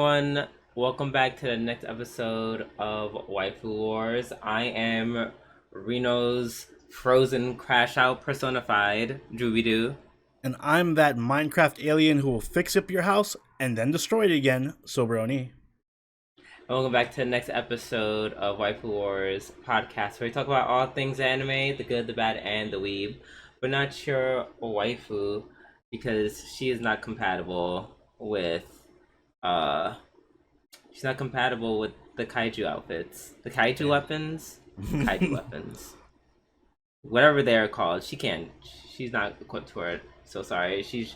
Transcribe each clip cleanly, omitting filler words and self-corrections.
everyone. Welcome back to the next episode of Waifu Wars. I am Reno's frozen crash out personified, Doo. And I'm that Minecraft alien who will fix up your house and then destroy it again, Sobroni. Welcome back to the next episode of Waifu Wars podcast, where we talk about all things anime, the good, the bad, and the weeb. We're not your waifu because she is not compatible with she's not compatible with the kaiju outfits. The kaiju weapons? Kaiju weapons. Whatever they are called. She's not equipped for it. So sorry. She's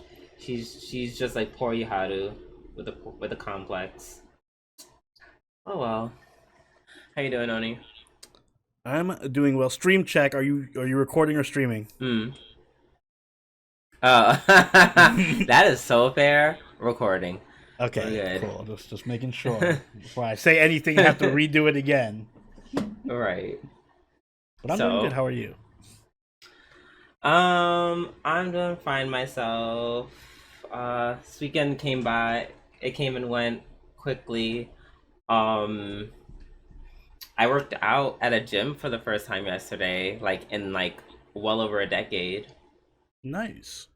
just like poor Yaharu with a complex. Oh well. How you doing, Oni? I'm doing well. Stream check. Are you recording or streaming? Oh, that is so fair. Recording. Okay, cool. Just making sure. Before I say anything, I have to redo it again. All right. But I'm doing good. How are you? I'm doing fine myself. This weekend came by. It came and went quickly. I worked out at a gym for the first time yesterday, in well over a decade. Nice.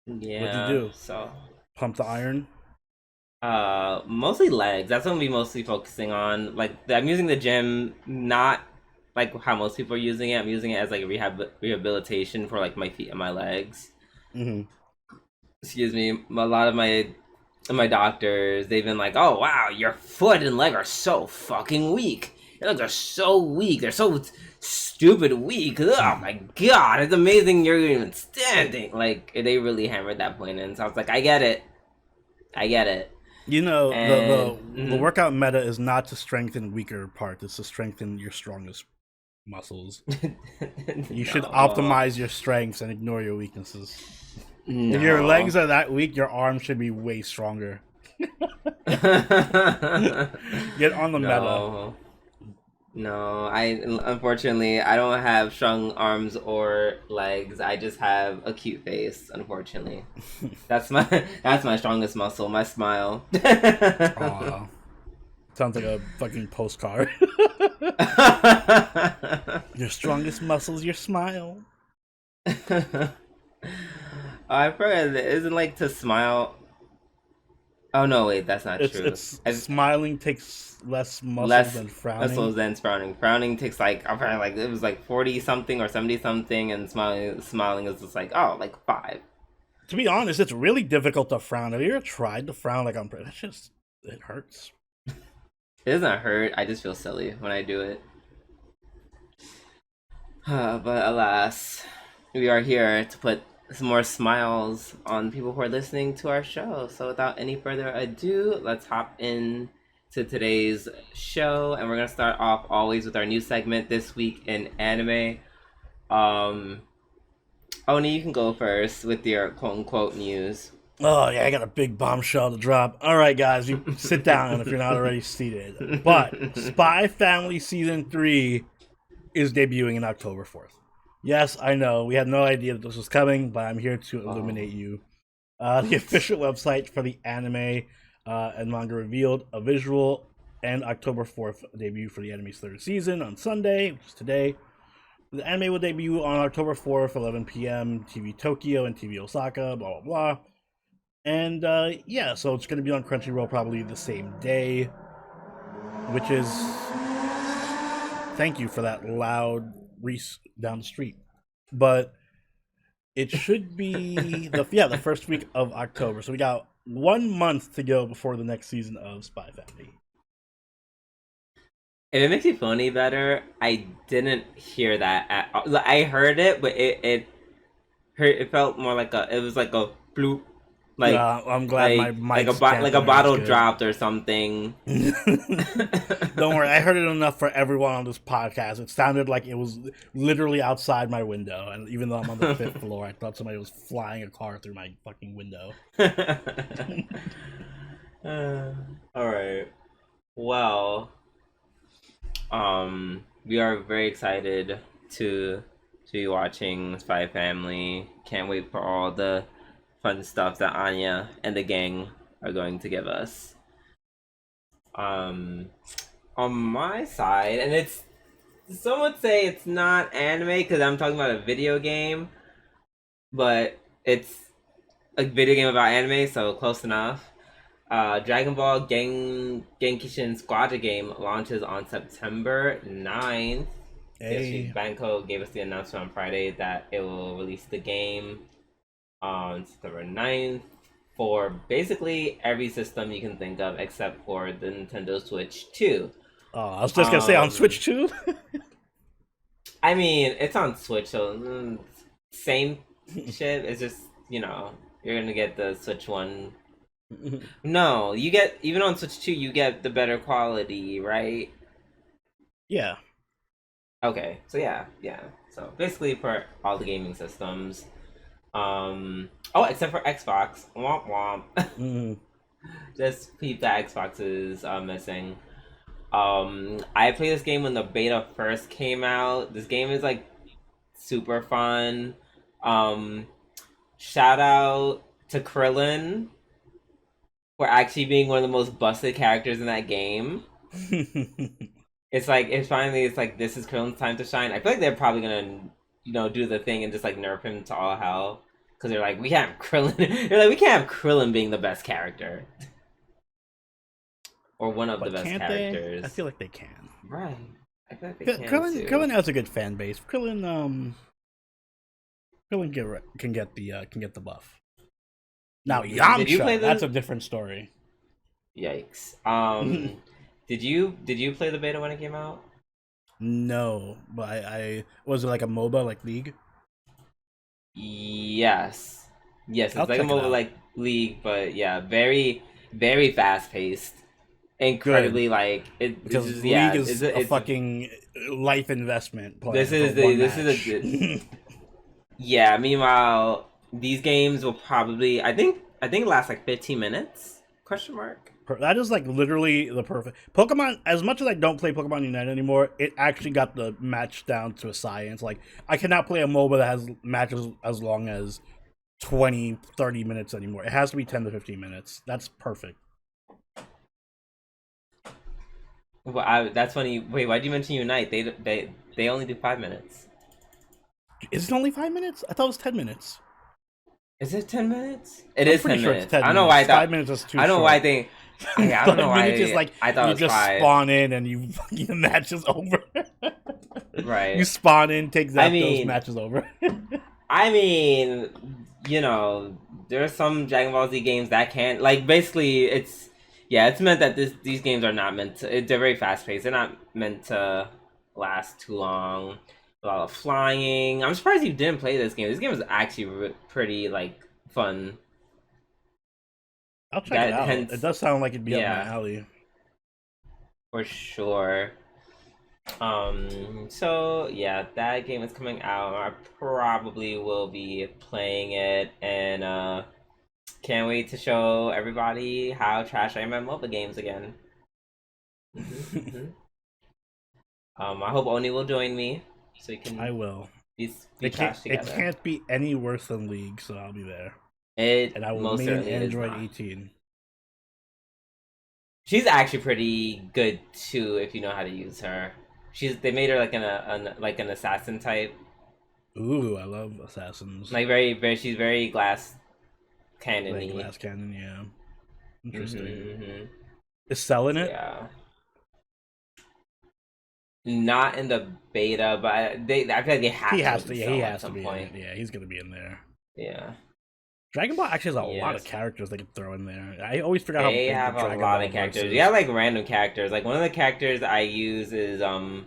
Yeah. What'd you do? So pump the iron? Mostly legs. That's what I'm mostly focusing on. I'm using the gym not like how most people are using it. I'm using it as rehabilitation for my feet and my legs. Mm-hmm. Excuse me. A lot of my doctors, they've been like, "Oh wow, your foot and leg are so fucking weak. Your legs are so weak. They're so stupid weak. Oh my god, it's amazing you're even standing." They really hammered that point in. So I was like, I get it. You know, the workout meta is not to strengthen weaker parts, it's to strengthen your strongest muscles. You should optimize your strengths and ignore your weaknesses. No. If your legs are that weak, your arms should be way stronger. Get on the meta. No, unfortunately I don't have strong arms or legs. I just have a cute face, unfortunately. That's my strongest muscle, my smile. Aww. Sounds like a fucking postcard. Your strongest muscle's your smile. I forgot, isn't to smile. Oh no, wait, that's not true. Smiling takes less muscles than frowning. Muscles than frowning. Frowning takes apparently it was 40 something or 70 something, and smiling is just 5. To be honest, it's really difficult to frown. Have you ever tried to frown on purpose? It hurts. It doesn't hurt. I just feel silly when I do it. But alas, we are here to put some more smiles on people who are listening to our show. So without any further ado, let's hop in to today's show, and we're gonna start off always with our new segment, This Week in Anime. Oni, you can go first with your quote-unquote news. Oh yeah, I got a big bombshell to drop. Alright guys, you sit down if you're not already seated. But Spy Family Season 3 is debuting on October 4th. Yes, I know. We had no idea that this was coming, but I'm here to illuminate you. The official website for the anime and manga revealed a visual and October 4th debut for the anime's third season on Sunday, which is today. The anime will debut on October 4th, 11 p.m., TV Tokyo and TV Osaka, blah, blah, blah. And yeah, so it's going to be on Crunchyroll probably the same day, which is... Thank you for that loud Reese down the street. But it should be the first week of October. So we got 1 month to go before the next season of Spy Family. If it makes you feel any better, I didn't hear that at all. I heard it, but it felt more like it was like a bloop. I'm glad my mic a bottle dropped or something. Don't worry, I heard it enough for everyone on this podcast. It sounded like it was literally outside my window, and even though I'm on the 5th floor, I thought somebody was flying a car through my fucking window. All right. Well, we are very excited to be watching Spy Family. Can't wait for all the fun stuff that Anya and the gang are going to give us. On my side, and it's some would say it's not anime because I'm talking about a video game, but it's a video game about anime, so close enough. Dragon Ball Genkishin Squadra game launches on September 9th. Hey. Banco gave us the announcement on Friday that it will release the game on September 9th for basically every system you can think of except for the Nintendo Switch 2. Oh, I was just gonna say on Switch too. I mean, it's on Switch, so same shit. It's just, you know, you're gonna get the Switch one. No, you get, even on Switch 2, you get the better quality, right? Yeah. Okay, so yeah. So basically for all the gaming systems. Oh, except for Xbox. Womp womp. Just peep that Xbox is missing. I played this game when the beta first came out. This game is like super fun. Shout out to Krillin for actually being one of the most busted characters in that game. It's like it's like this is Krillin's time to shine. I feel like they're probably gonna, you know, do the thing and just like nerf him to all hell because they're like, we can't have Krillin. They're like, we can't have Krillin being the best character or one of the best characters. I feel like they can. Right. I feel like they can too. Krillin has a good fan base. Krillin can get the buff. Now Yamcha, that's a different story. Yikes. Did you play the beta when it came out? No, but I was it like a MOBA like League? Yes, it's like a MOBA like League, but yeah, very very fast paced, incredibly Good. like it. Because just, League yeah, is a fucking life investment. This is a yeah. Meanwhile, these games will probably I think last like 15 minutes? Question mark. That is like literally the perfect Pokemon. As much as I don't play Pokemon Unite anymore, it actually got the match down to a science. Like I cannot play a MOBA that has matches as long as 20-30 minutes anymore. It has to be 10 to 15 minutes. That's perfect. Well, that's funny. Wait, why'd you mention Unite? They only do 5 minutes. Is it only 5 minutes? I thought it was 10 minutes. Is it 10 minutes? It is 10 minutes. 10 I don't know why I thought 5 minutes is too I don't know short. why I think. I don't know why is like I thought you it was just 5. spawn in and you the match is over. Right. You spawn in, take that, those matches over. I mean, you know, there are some Dragon Ball Z games that can't, like, basically it's meant that these games are not meant to, they're very fast paced. They're not meant to last too long. A lot of flying. I'm surprised you didn't play this game. This game is actually pretty like fun. I'll check it out. It does sound like it'd be up my alley. For sure. So yeah, that game is coming out. I probably will be playing it, and can't wait to show everybody how trash I am at mobile games again. I hope Oni will join me, so you can. I will. Be it can't be any worse than League, so I'll be there. And I will main Android 18. She's actually pretty good too if you know how to use her. They made her like an assassin type. Ooh, I love assassins. Like very she's very glass cannon-y. Like glass cannon, yeah. Interesting. Is Cell in it? Yeah. Not in the beta, but I feel like they have he to. Has to. Yeah, he has to be in it. Yeah, he's gonna be in there. Yeah. Dragon Ball actually has a lot of characters they can throw in there. I always forgot how big have Dragon a lot Ball of characters. is. You have like random characters. Like one of the characters I use is oh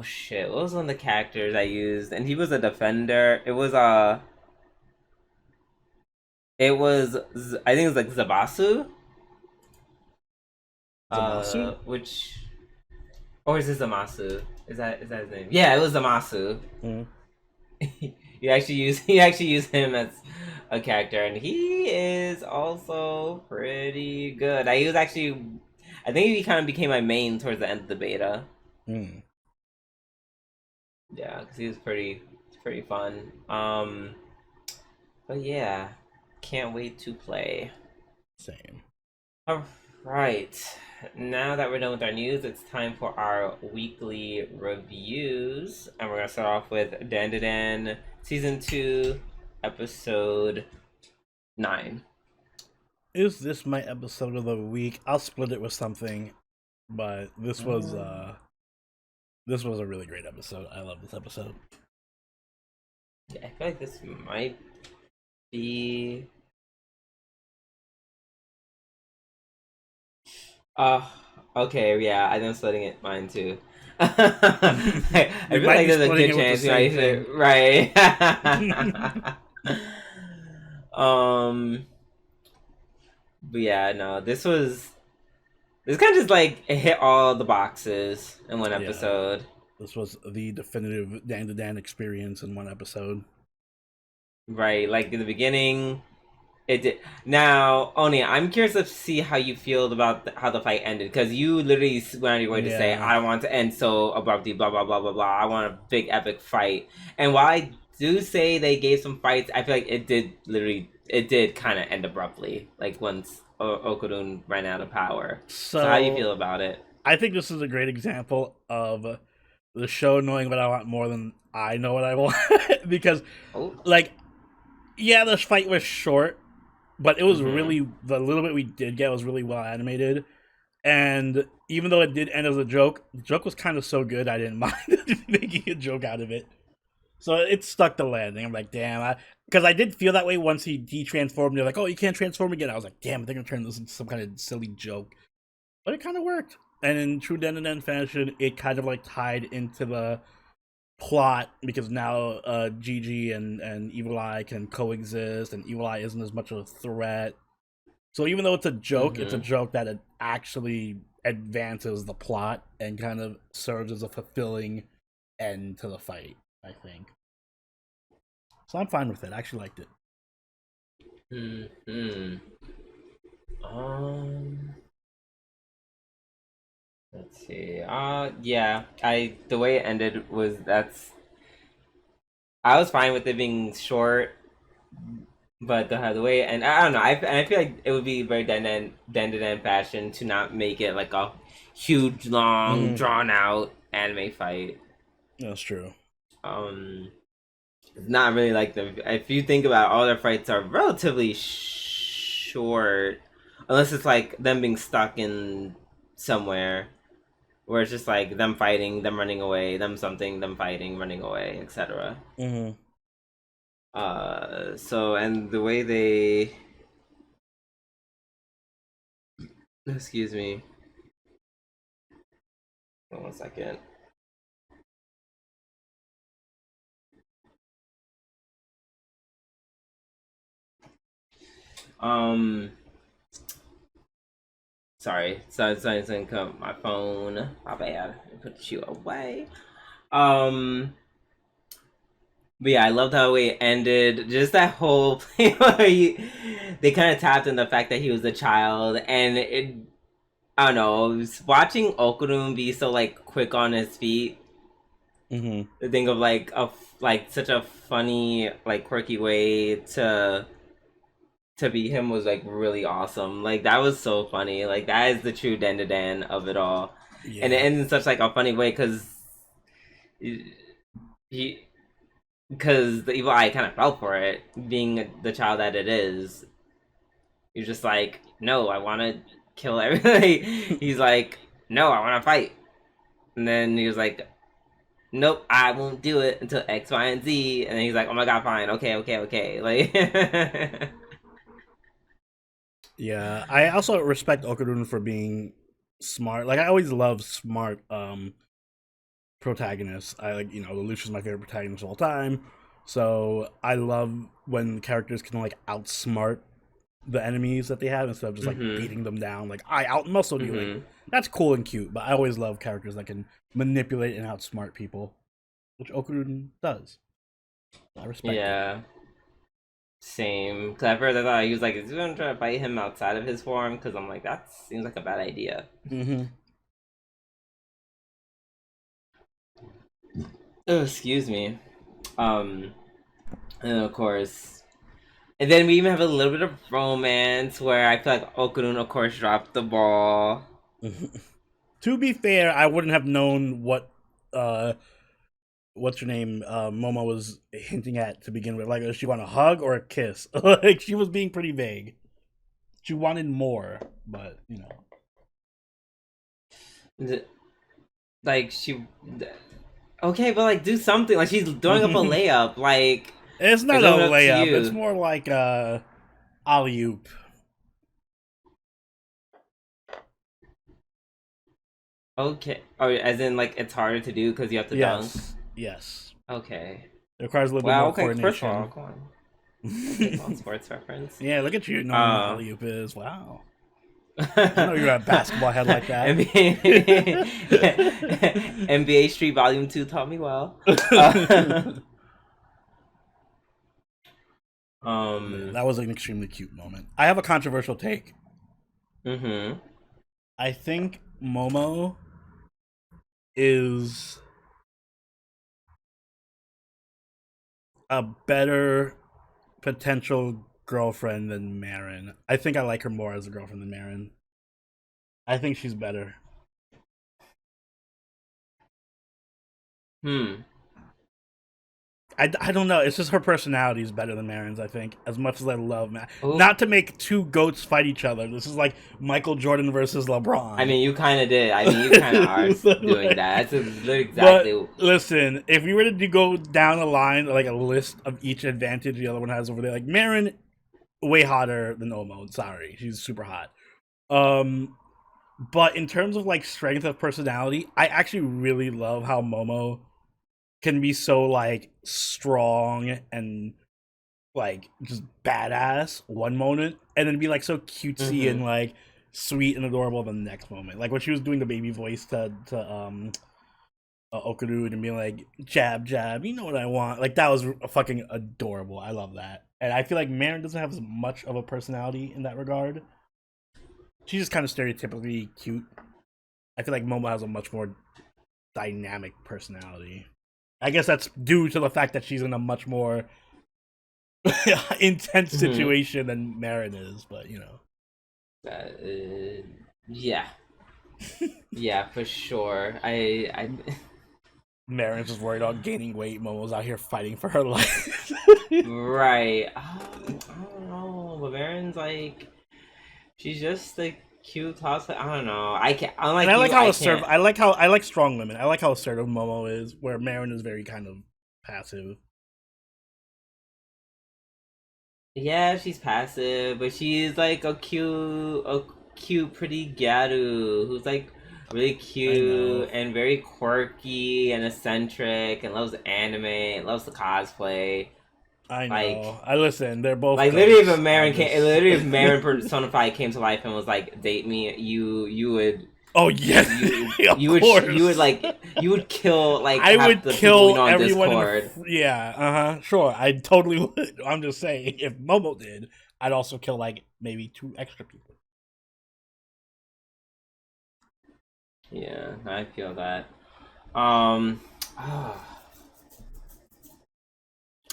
shit, what was one of the characters I used? And he was a defender. It was I think it was like Zabasu. Zamasu? Or is this Zamasu? Is that his name? Yeah, it was Zamasu. He actually used him as a character, and he is also pretty good. I think he kind of became my main towards the end of the beta. Yeah, because he was pretty fun. But yeah, can't wait to play. Same. All right. Now that we're done with our news, it's time for our weekly reviews. And we're going to start off with Dandadan Season 2, Episode 9. Is this my episode of the week? I'll split it with something, but this was a really great episode. I love this episode. Yeah, I feel like this might be... okay, yeah, I am splitting it mine too. I feel like there's a good chance we might say, right. But yeah, no, this kind of just like hit all the boxes in one episode. Yeah. This was the definitive Dandadan experience in one episode. Right, like in the beginning, it did. Now, Oni, I'm curious to see how you feel about how the fight ended, because you literally went on your way to say, "I don't want to end so abruptly." Blah blah blah blah blah. I want a big epic fight. And while I do say they gave some fights, I feel like it did kind of end abruptly. Like once Okurun ran out of power. So how do you feel about it? I think this is a great example of the show knowing what I want more than I know what I want. Because, like, yeah, this fight was short, but it was really, the little bit we did get was really well animated. And even though it did end as a joke, the joke was kind of so good I didn't mind making a joke out of it. So it stuck the landing. I'm like, damn, because I did feel that way once he de-transformed. They're like, oh, you can't transform again. I was like, damn, they're gonna turn this into some kind of silly joke. But it kind of worked. And in true Dandadan fashion, it kind of like tied into the plot, because now Gigi and Evil Eye can coexist, and Evil Eye isn't as much of a threat. So even though it's a joke, it's a joke that it actually advances the plot and kind of serves as a fulfilling end to the fight, I think. So I'm fine with it. I actually liked it. Let's see. Yeah. The way it ended was I was fine with it being short, but the way, and I don't know. I feel like it would be very Dandadan fashion to not make it like a huge, long, drawn out anime fight. That's true. It's not really like if you think about it, all their fights are relatively short, unless it's like them being stuck in somewhere, where it's just like them fighting, them running away, them something, them fighting, running away, etc. So, and the way they, excuse me, hold on 1 second. Sorry, something come my phone. My bad. Put you away. But yeah, I loved how it ended. Just that whole play where they kind of tapped in the fact that he was a child, and I don't know, watching Okurun be so like quick on his feet. To think of like such a funny, like quirky way to be him was like really awesome. Like that was so funny. Like that is the true Dandadan of it all. Yeah. And it ends in such like a funny way because the Evil Eye kind of fell for it, being the child that it is. You're just like, no, I want to kill everybody. He's like, no, I want to fight. And then he was like, nope, I won't do it until X, Y, and Z. And then he's like, oh my god, fine, okay. Like, yeah, I also respect Okurun for being smart. Like I always love smart protagonists. I like, Lelouch's my favorite protagonist of all time. So I love when characters can like outsmart the enemies that they have instead of just like beating them down. Like I outmuscled you. Like that's cool and cute, but I always love characters that can manipulate and outsmart people, which Okurun does. I respect it. Same. Cause at first I thought he was like, is he gonna try to fight him outside of his form? Cause I'm like, that seems like a bad idea. Oh, excuse me. And of course, And then we even have a little bit of romance where I feel like Okurun, of course, dropped the ball. To be fair, I wouldn't have known what what's her name Momo was hinting at to begin with. Like, does she want a hug or a kiss? Like, she was being pretty vague. She wanted more, but you know, Like she, okay, but like do something. Like she's throwing up a layup. Like it's not it's a up to layup. you. It's more like alley oop. Okay, or as in like it's harder to do because you have to dunk. Yes. Okay. It requires a little bit Well, more okay. coordination. First of all, come on. Okay, come on, sports reference. Yeah, look at you knowing what alley oop is. Wow. I know you're a basketball head like that. NBA Street Volume 2 taught me well. That was an extremely cute moment. I have a controversial take. Mm-hmm. I think Momo is a better potential girlfriend than Marin. I think I like her more as a girlfriend than Marin. I think she's better. I don't know. It's just her personality is better than Marin's, I think. As much as I love Marin. Not to make two goats fight each other. This is like Michael Jordan versus LeBron. I mean, you kind of did. I mean, you kind of are doing that. That's exactly. But listen, if we were to go down the line, like a list of each advantage the other one has over there, like Marin, way hotter than Omo. Sorry, she's super hot. But in terms of like strength of personality, I actually really love how Momo can be so like strong and like just badass one moment, and then be like so cutesy and like sweet and adorable the next moment. Like when she was doing the baby voice to Okurun and being like jab jab, you know what I want. Like that was fucking adorable. I love that, and I feel like Marin doesn't have as much of a personality in that regard. She's just kind of stereotypically cute. I feel like Momo has a much more dynamic personality. I guess that's due to the fact that she's in a much more intense situation than Marin is, but you know. Yeah. Yeah, for sure. Marin's just worried about gaining weight. Momo's out here fighting for her life. Right. I don't know, but Marin's like, she's just like cute toss. I don't know. I can't. Unlike and I like you, how assertive. I like strong women. I like how assertive Momo is, where Marin is very kind of passive. Yeah, she's passive, but she's like a cute, pretty Garu who's like really cute and very quirky and eccentric and loves anime and loves the cosplay. I know. Like, I listen. They're both like literally. If Marin personified came to life and was like, "Date me," you would. Oh yes, you would kill like I would kill everyone. Discord. Yeah, sure. I totally would. I'm just saying, if Momo did, I'd also kill like maybe 2 extra people. Yeah, I feel that.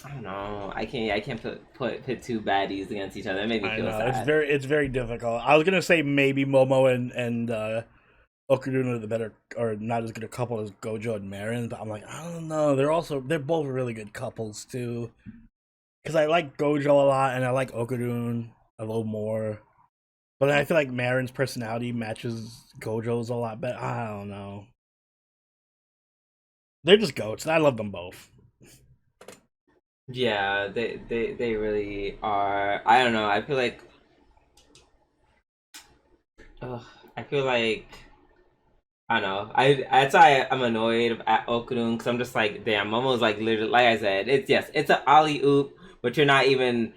I don't know. I can't pit 2 baddies against each other. It made me feel sad. It's very difficult. I was gonna say maybe Momo and Okurun are the better, or not as good a couple as Gojo and Marin, but I'm like, I don't know. They're both really good couples too. Because I like Gojo a lot and I like Okurun a little more, but I feel like Marin's personality matches Gojo's a lot better. I don't know. They're just goats, and I love them both. Yeah, they really are. I don't know. I feel like. I feel like. I don't know. That's why I'm annoyed at Okurun, because I'm just like, damn, Momo's like literally, like I said, it's an alley oop, but you're not even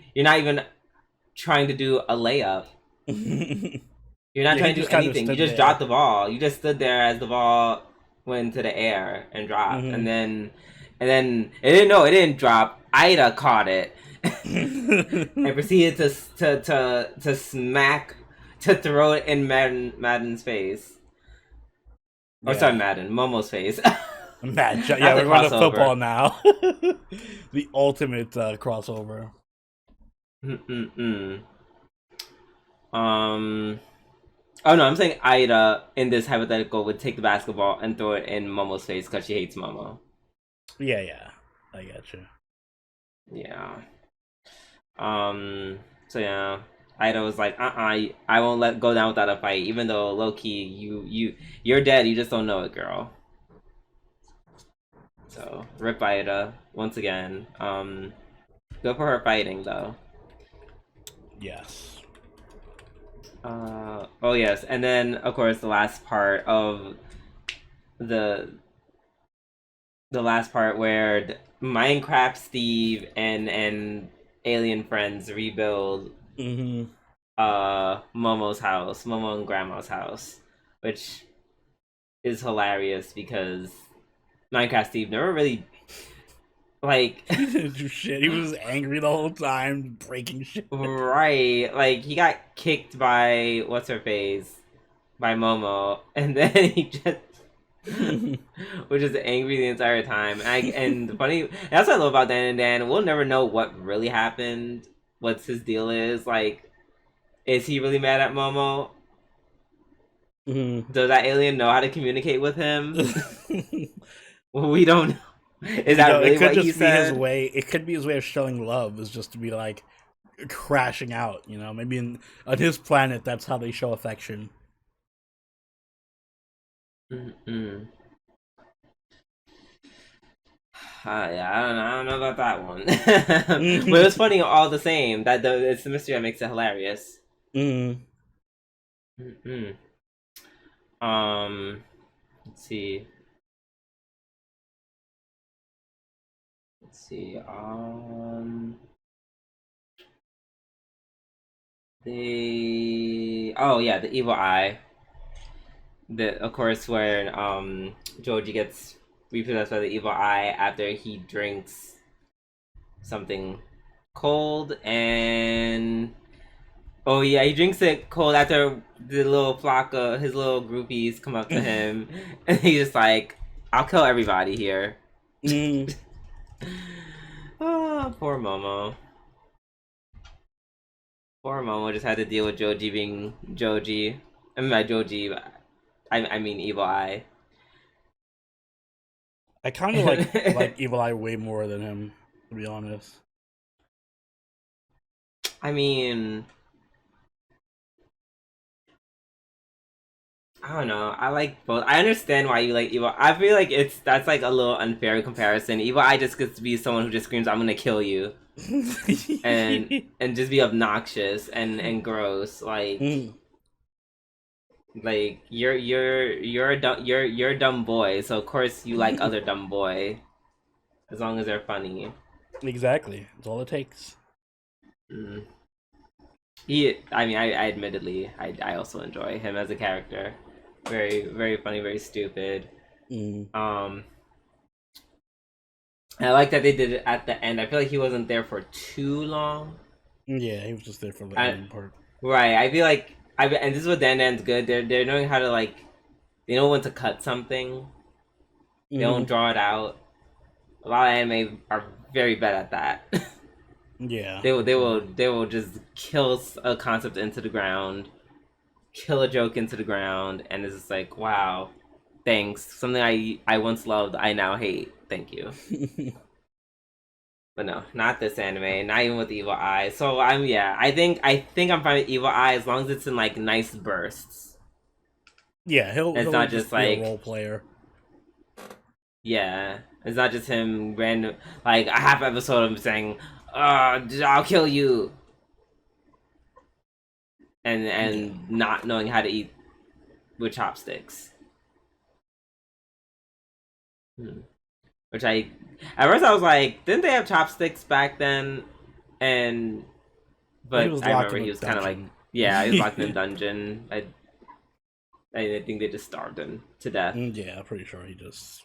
trying to do a layup. You're not trying to do anything. You just dropped the ball. You just stood there as the ball went into the air and dropped, and then it didn't drop. Ida caught it and proceeded to smack, to throw it in Madden's face. Or sorry, Momo's face. Madden. Yeah, we're going to football now. The ultimate crossover. Mm-mm-mm. Um. Oh no, I'm saying Ida in this hypothetical would take the basketball and throw it in Momo's face because she hates Momo. Yeah, I got you. Yeah. Um. So yeah, Ida was like, I won't let go down without a fight, even though low key you're dead. You just don't know it, girl. So rip Ida once again. Good for her fighting though. Yes. Oh yes, and then of course the last part of the the last part where Minecraft Steve and alien friends rebuild Mm-hmm. Momo's house, Momo and Grandma's house, which is hilarious because Minecraft Steve never really like He didn't do shit. He was angry the whole time, breaking shit. right, like he got kicked by what's her face by Momo, and then he just which is angry the entire time. And the funny that's what I love about Dan. We'll never know what really happened, what's his deal is. Like, is he really mad at Momo? Mm-hmm. Does that alien know how to communicate with him? Well, we don't know. Is You that know, really it could what he just be his said? way. It could be his way of showing love, is just to be like crashing out. You know, maybe on his planet, that's how they show affection. Mm-mm. Yeah, I don't know about that one. But it was funny all the same. It's the mystery that makes it hilarious. Mm-hmm. Mm-mm. Let's see. Let's see. Oh yeah, the evil eye. The of course where Joji gets repossessed by the evil eye after he drinks something cold and oh yeah, he drinks it cold after the little flock of his little groupies come up to him and he's just like, I'll kill everybody here. Mm-hmm. Oh, poor Momo. Poor Momo just had to deal with Joji being Joji. I mean, by Joji, I mean Evil Eye. I kind of like Evil Eye way more than him, to be honest. I mean, I don't know. I like both. I understand why you like Evil. I feel like that's like a little unfair comparison. Evil Eye just gets to be someone who just screams, "I'm gonna kill you," and just be obnoxious and gross. Mm. Like you're you're a dumb boy. So of course you like other dumb boy, as long as they're funny. Exactly. That's all it takes. Mm. I mean, I admittedly, I also enjoy him as a character. Very funny, very stupid. Mm. I like that they did it at the end. I feel like he wasn't there for too long. Yeah, he was just there for the ending part. Right. I feel like and this is what Dan's good. They're knowing how to like, they know when to cut something. They don't draw it out. A lot of anime are very bad at that. Yeah. They will just kill a concept into the ground, kill a joke into the ground, and it's just like, wow, thanks. Something I once loved, I now hate. Thank you. But no, not this anime. Not even with Evil Eye. So I think I'm fine with Evil Eye as long as it's in like nice bursts. Yeah, he'll not just just be like a role player. yeah, it's not just him random like a half episode of him saying, I'll kill you," and not knowing how to eat with chopsticks. Which at first I was like, didn't they have chopsticks back then? And Well, he but was I locked remember in he a was kind of like, dungeon. yeah, he was locked in a dungeon. I think they just starved him to death. Yeah, I'm pretty sure he just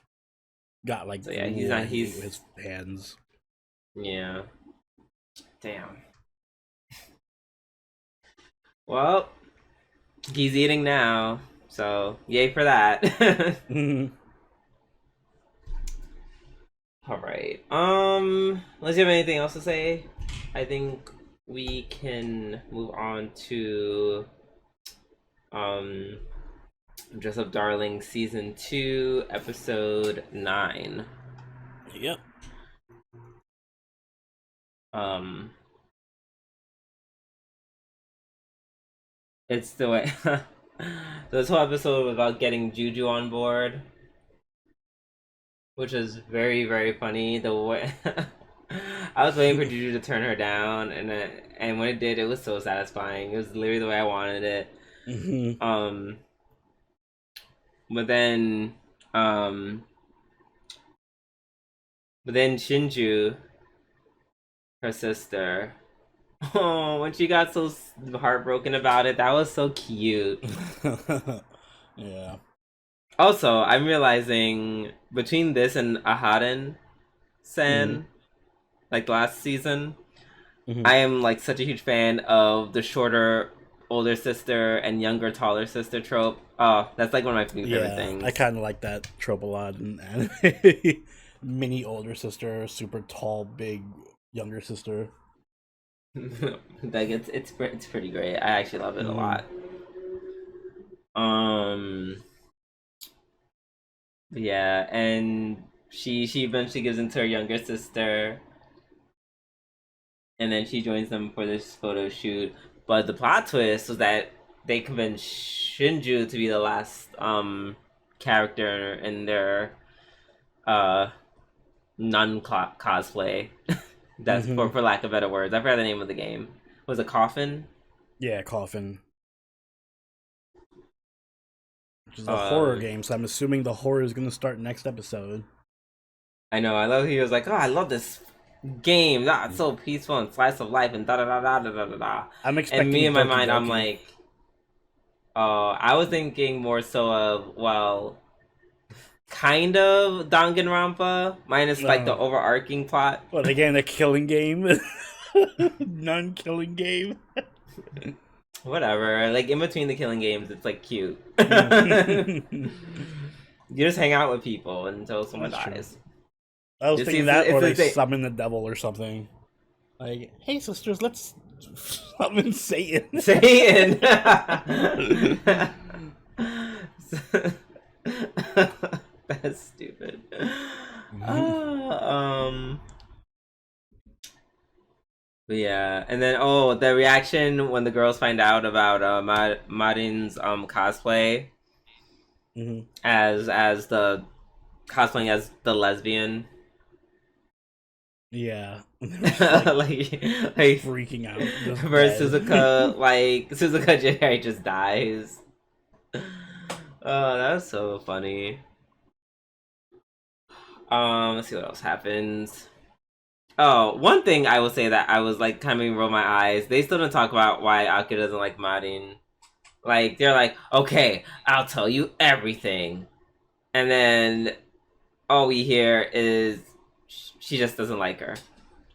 got like So yeah, gruel he's not. and he ate He's with his hands. yeah. Damn. Well, he's eating now, so yay for that. All right. Unless you have anything else to say, I think we can move on to Dress Up Darling Season 2, Episode 9. Yep. It's the way. This whole episode was about getting Juju on board, which is very, very funny. The way I was waiting for Juju to turn her down, and when it did, it was so satisfying. It was literally the way I wanted it. Mm-hmm. But then, Shinju, her sister, oh, when she got so heartbroken about it, that was so cute. Yeah. Also, I'm realizing between this and Aharen Sen, like last season, I am like such a huge fan of the shorter, older sister and younger, taller sister trope. Oh, that's like one of my favorite things. I kind of like that trope a lot in anime. Mini older sister, super tall, big younger sister. Like it's pretty great. I actually love it a lot. Yeah, and she eventually gives in to her younger sister, and then she joins them for this photo shoot. But the plot twist was that they convinced Shinju to be the last character in their nun cosplay. That's for lack of better words. I forgot the name of the game. Was it Coffin? Yeah, Coffin. Which is a horror game, so I'm assuming the horror is going to start next episode. I know. I love he was like, oh, I love this game. That's so peaceful and slice of life and da da da da da da da. I'm expecting. And me in my mind, I'm like, I was thinking more so of, well, kind of Danganronpa minus like the overarching plot. What, again, a killing game? Non-killing game? Whatever. Like in between the killing games, it's like cute. You just hang out with people until someone dies. True. I was thinking that, or they summon the devil or something. Like, hey sisters, let's summon Satan. Satan. That's stupid. But yeah, and then the reaction when the girls find out about Marin's cosplay as the cosplaying as the lesbian. Yeah. like freaking out. Versus Suzuka J just dies. Oh, that was so funny. Let's see what else happens. Oh, one thing I will say that I was like kind of roll my eyes. They still don't talk about why Aki doesn't like Marin. Like they're like, okay, I'll tell you everything, and then all we hear is she just doesn't like her,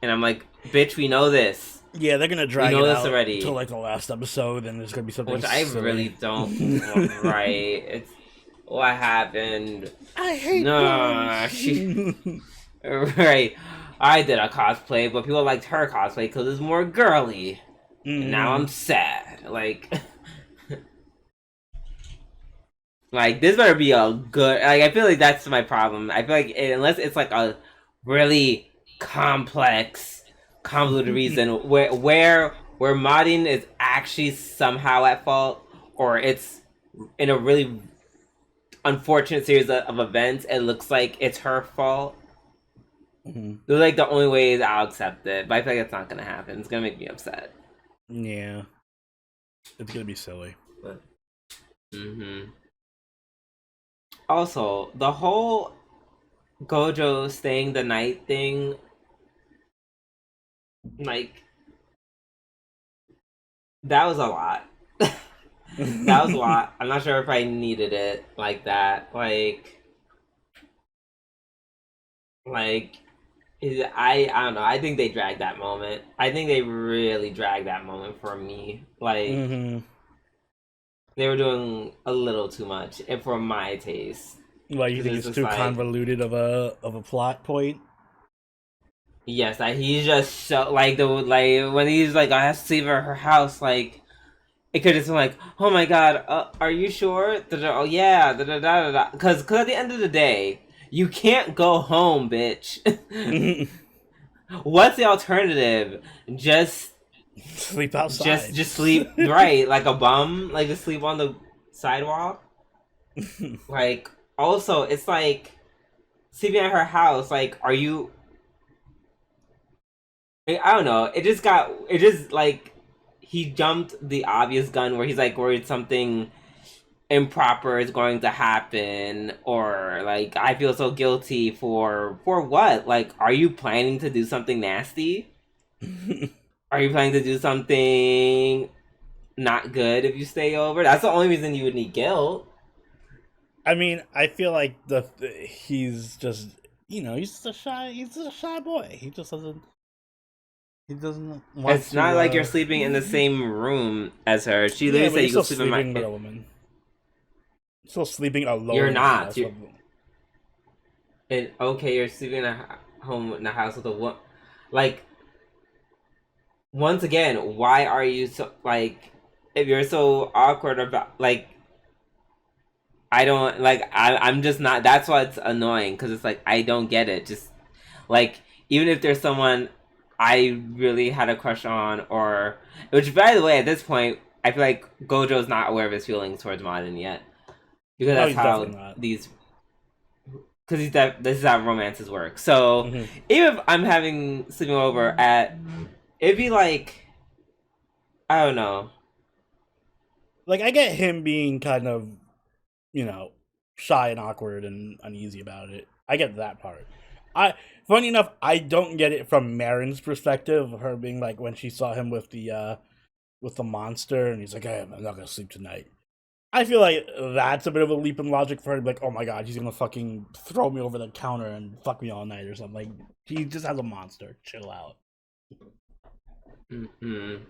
and I'm like, bitch, we know this. Yeah, they're gonna drag it out already until like the last episode, and there's gonna be something which I really don't want. Right? It's what happened. I hate. She right. I did a cosplay, but people liked her cosplay because it's more girly. And now I'm sad. Like, like this better be a good. Like, I feel like that's my problem. I feel like unless it's like a really complex, convoluted reason where Marin is actually somehow at fault, or it's in a really unfortunate series of events, it looks like it's her fault. Those are like the only ways I'll accept it, but I feel like it's not gonna happen. It's gonna make me upset. Yeah, it's gonna be silly. But, Also, the whole Gojo staying the night thing, like, that was a lot. That was a lot. I'm not sure if I needed it like that. Like. I don't know. I think they dragged that moment. I think they really dragged that moment for me. Like they were doing a little too much, and for my taste. Well, you think it's too convoluted of a plot point? Yes, like he's just so like the like when he's like I have to sleep at her house, like it could just be like, oh my god, are you sure? Da-da, oh yeah, da da da da. Cause at the end of the day, you can't go home, bitch. What's the alternative? Sleep outside. Just sleep right like a bum, like just sleep on the sidewalk. Like also, it's like sleeping at her house. Like, are you? I don't know. It just like he jumped the obvious gun where he's like worried something improper is going to happen, or like I feel so guilty for what? Like, are you planning to do something nasty? Are you planning to do something not good if you stay over? That's the only reason you would need guilt. I mean, I feel like he's just he's a shy boy. He doesn't want It's not to. like you're sleeping in the same room as her. She Yeah, literally but said you're you can still sleep in my. sleeping with a woman. You're still sleeping alone You're in a not. house. You're okay. You're sleeping in a home in a house with a what? Like once again, why are you so like? If you're so awkward about like, I don't like. I'm just not. That's why it's annoying because it's like I don't get it. Just like even if there's someone I really had a crush on, or which by the way, at this point, I feel like Gojo's not aware of his feelings towards Martin yet because No, that's he's how definitely not. these because this is how romances work. So Hmm. even if I'm having sleeping over at, it'd be like I don't know. Like, I get him being kind of, you know, shy and awkward and uneasy about it. I get that part. Funny enough, I don't get it from Marin's perspective. Her being like when she saw him with the monster, and he's like, "Hey, I'm not gonna sleep tonight." I feel like that's a bit of a leap in logic for her to be like, "Oh my god, he's gonna fucking throw me over the counter and fuck me all night or something." Like, he just has a monster. Chill out. Mm-hmm.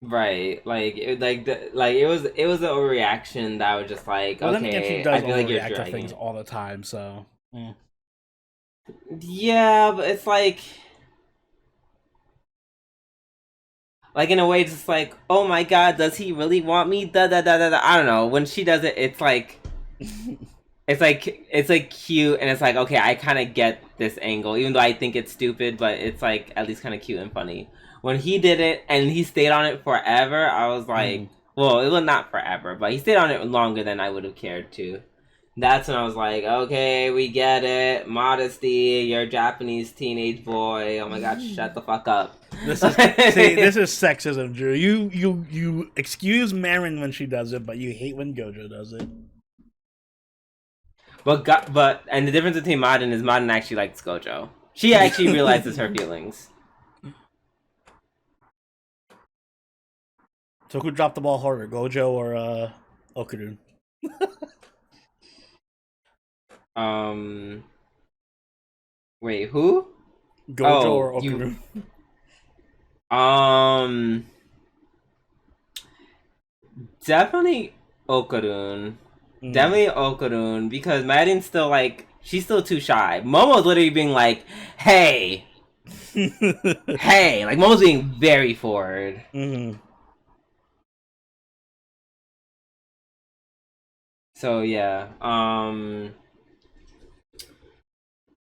Right, like it was an overreaction that I was just like, Well, then again, she okay, I does feel like you're overreact to dragging things it. all the time, so. Yeah, but it's like in a way, it's just like, oh my god, does he really want me? Da da da da da. I don't know. When she does it, it's like cute, and it's like okay, I kind of get this angle, even though I think it's stupid, but it's like at least kind of cute and funny. When he did it and he stayed on it forever, I was Mm. like, well, it was not forever, but he stayed on it longer than I would have cared to. That's when I was like, okay, we get it. Modesty, you're a Japanese teenage boy. Oh my god, shut the fuck up. This is see, this is sexism, Drew. You excuse Marin when she does it, but you hate when Gojo does it. But and the difference between Martin is Martin actually likes Gojo. She actually realizes her feelings. So who dropped the ball harder, Gojo or Okudun? Um, wait, who? Gojo Oh, or you. Okudun? Um, definitely Okarun. Mm. Definitely Okarun because Marin's still like she's still too shy. Momo's literally being like, "Hey, hey," like Momo's being very forward. Mm-hmm. So yeah,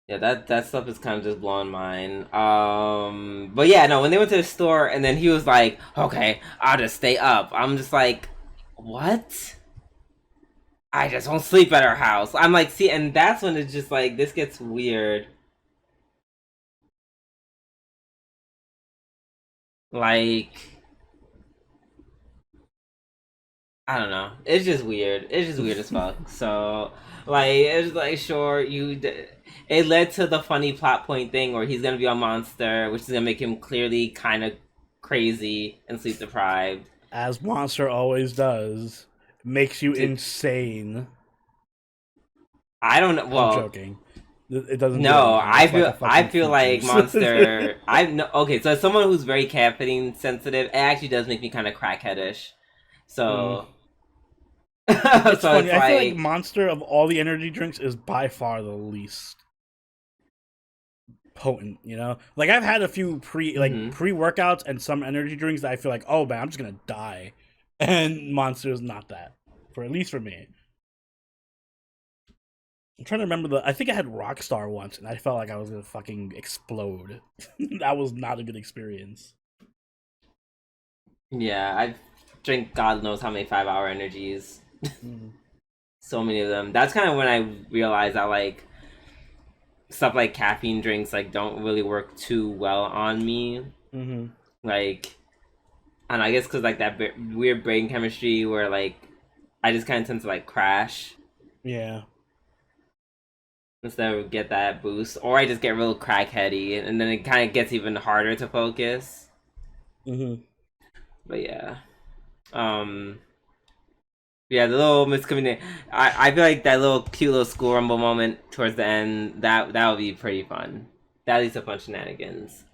yeah, that stuff is kind of just blowing mine. But yeah, no, when they went to the store and then he was like, "Okay, I'll just stay up." I'm just like, "What?" I just won't sleep at our house. I'm like, see, and that's when it's just like this gets weird. Like, I don't know. It's just weird. It's just weird as fuck. So, like, it's like, sure, it led to the funny plot point thing where he's gonna be a monster, which is gonna make him clearly kind of crazy and sleep deprived. As Monster always does, makes you To, insane. I don't know. I'm Well, joking. It doesn't do no, anything. It's like a I fucking feel fruit like juice. Monster. I no okay. So as someone who's very caffeine sensitive, it actually does make me kind of crackheadish. Mm. So, It's so funny. it's I feel like like Monster of all the energy drinks is by far the least. potent, you know? Like I've had a few Mm-hmm. pre-workouts and some energy drinks that I feel like, oh man, I'm just gonna die. And Monster is not that. For at least for me. I'm trying to remember I think I had Rockstar once and I felt like I was gonna fucking explode. That was not a good experience. Yeah, I've drank God knows how many 5-hour energies. So many of them. That's kind of when I realized that like stuff like caffeine drinks like don't really work too well on me. Mm-hmm. Like, and I guess because like that weird brain chemistry where like I just kind of tend to like crash. Yeah. Instead of get that boost, or I just get real crackheady, and then it kind of gets even harder to focus. Mm-hmm. But yeah, the little miscommunication. I feel like that little cute little school rumble moment towards the end that would be pretty fun. That leads to fun shenanigans.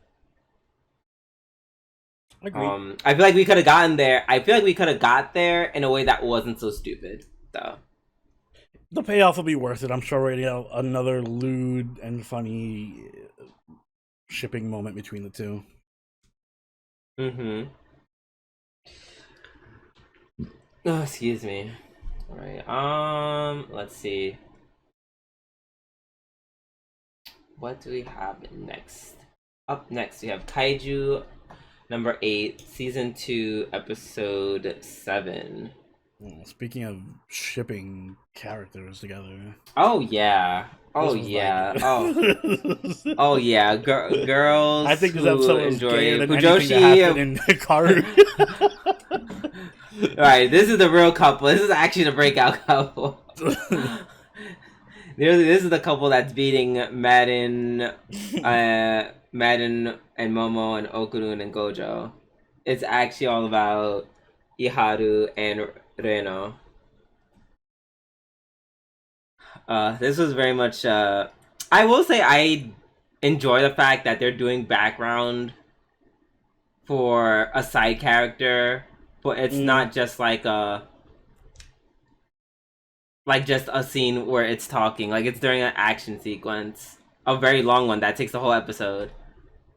Agreed. I feel like we could have gotten there. I feel like we could have got there in a way that wasn't so stupid, though. The payoff will be worth it. I'm sure we're gonna get another lewd and funny shipping moment between the two. Mm-hmm. Oh, excuse me. All right. Let's see. What do we have next? Up next, we have Kaiju number 8, season 2, episode 7. Speaking of shipping characters together. Oh yeah. Oh yeah. Like... oh yeah. Girls. I think this episode was gayer than anything that happened in Karu. Alright, this is the real couple. This is actually the breakout couple. This is the couple that's beating Madden, Madden and Momo and Okurun and Gojo. It's actually all about Iharu and Reno. This was very much. I will say I enjoy the fact that they're doing background for a side character, but it's not just like just a scene where it's talking. Like it's during an action sequence, a very long one that takes the whole episode.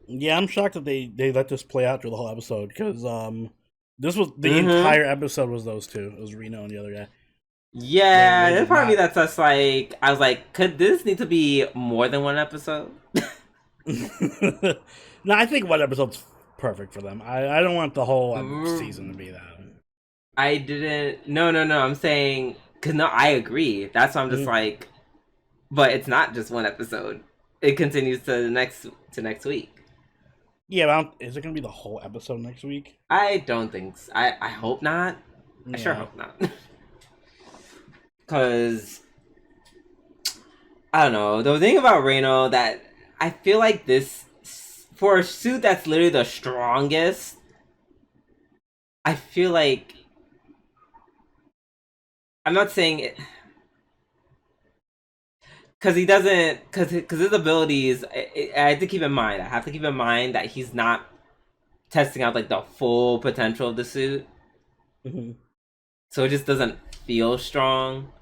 Yeah, I'm shocked that they let this play out through the whole episode because this was the entire episode was those two. It was Reno and the other guy. Yeah, there's part of me that's just like I was like, could this need to be more than one episode? No, I think one episode's perfect for them. I don't want the whole season to be that. I didn't. No. I'm saying because no, I agree. That's why I'm just like, but it's not just one episode. It continues to next week. Yeah, but is it gonna be the whole episode next week? I don't think so. I hope not. Yeah. I sure hope not. Because I don't know. The thing about Reno that I feel like this for a suit that's literally the strongest. I feel like I'm not saying it because he doesn't because his abilities. I have to keep in mind. I have to keep in mind that he's not testing out like the full potential of the suit. So it just doesn't feel strong.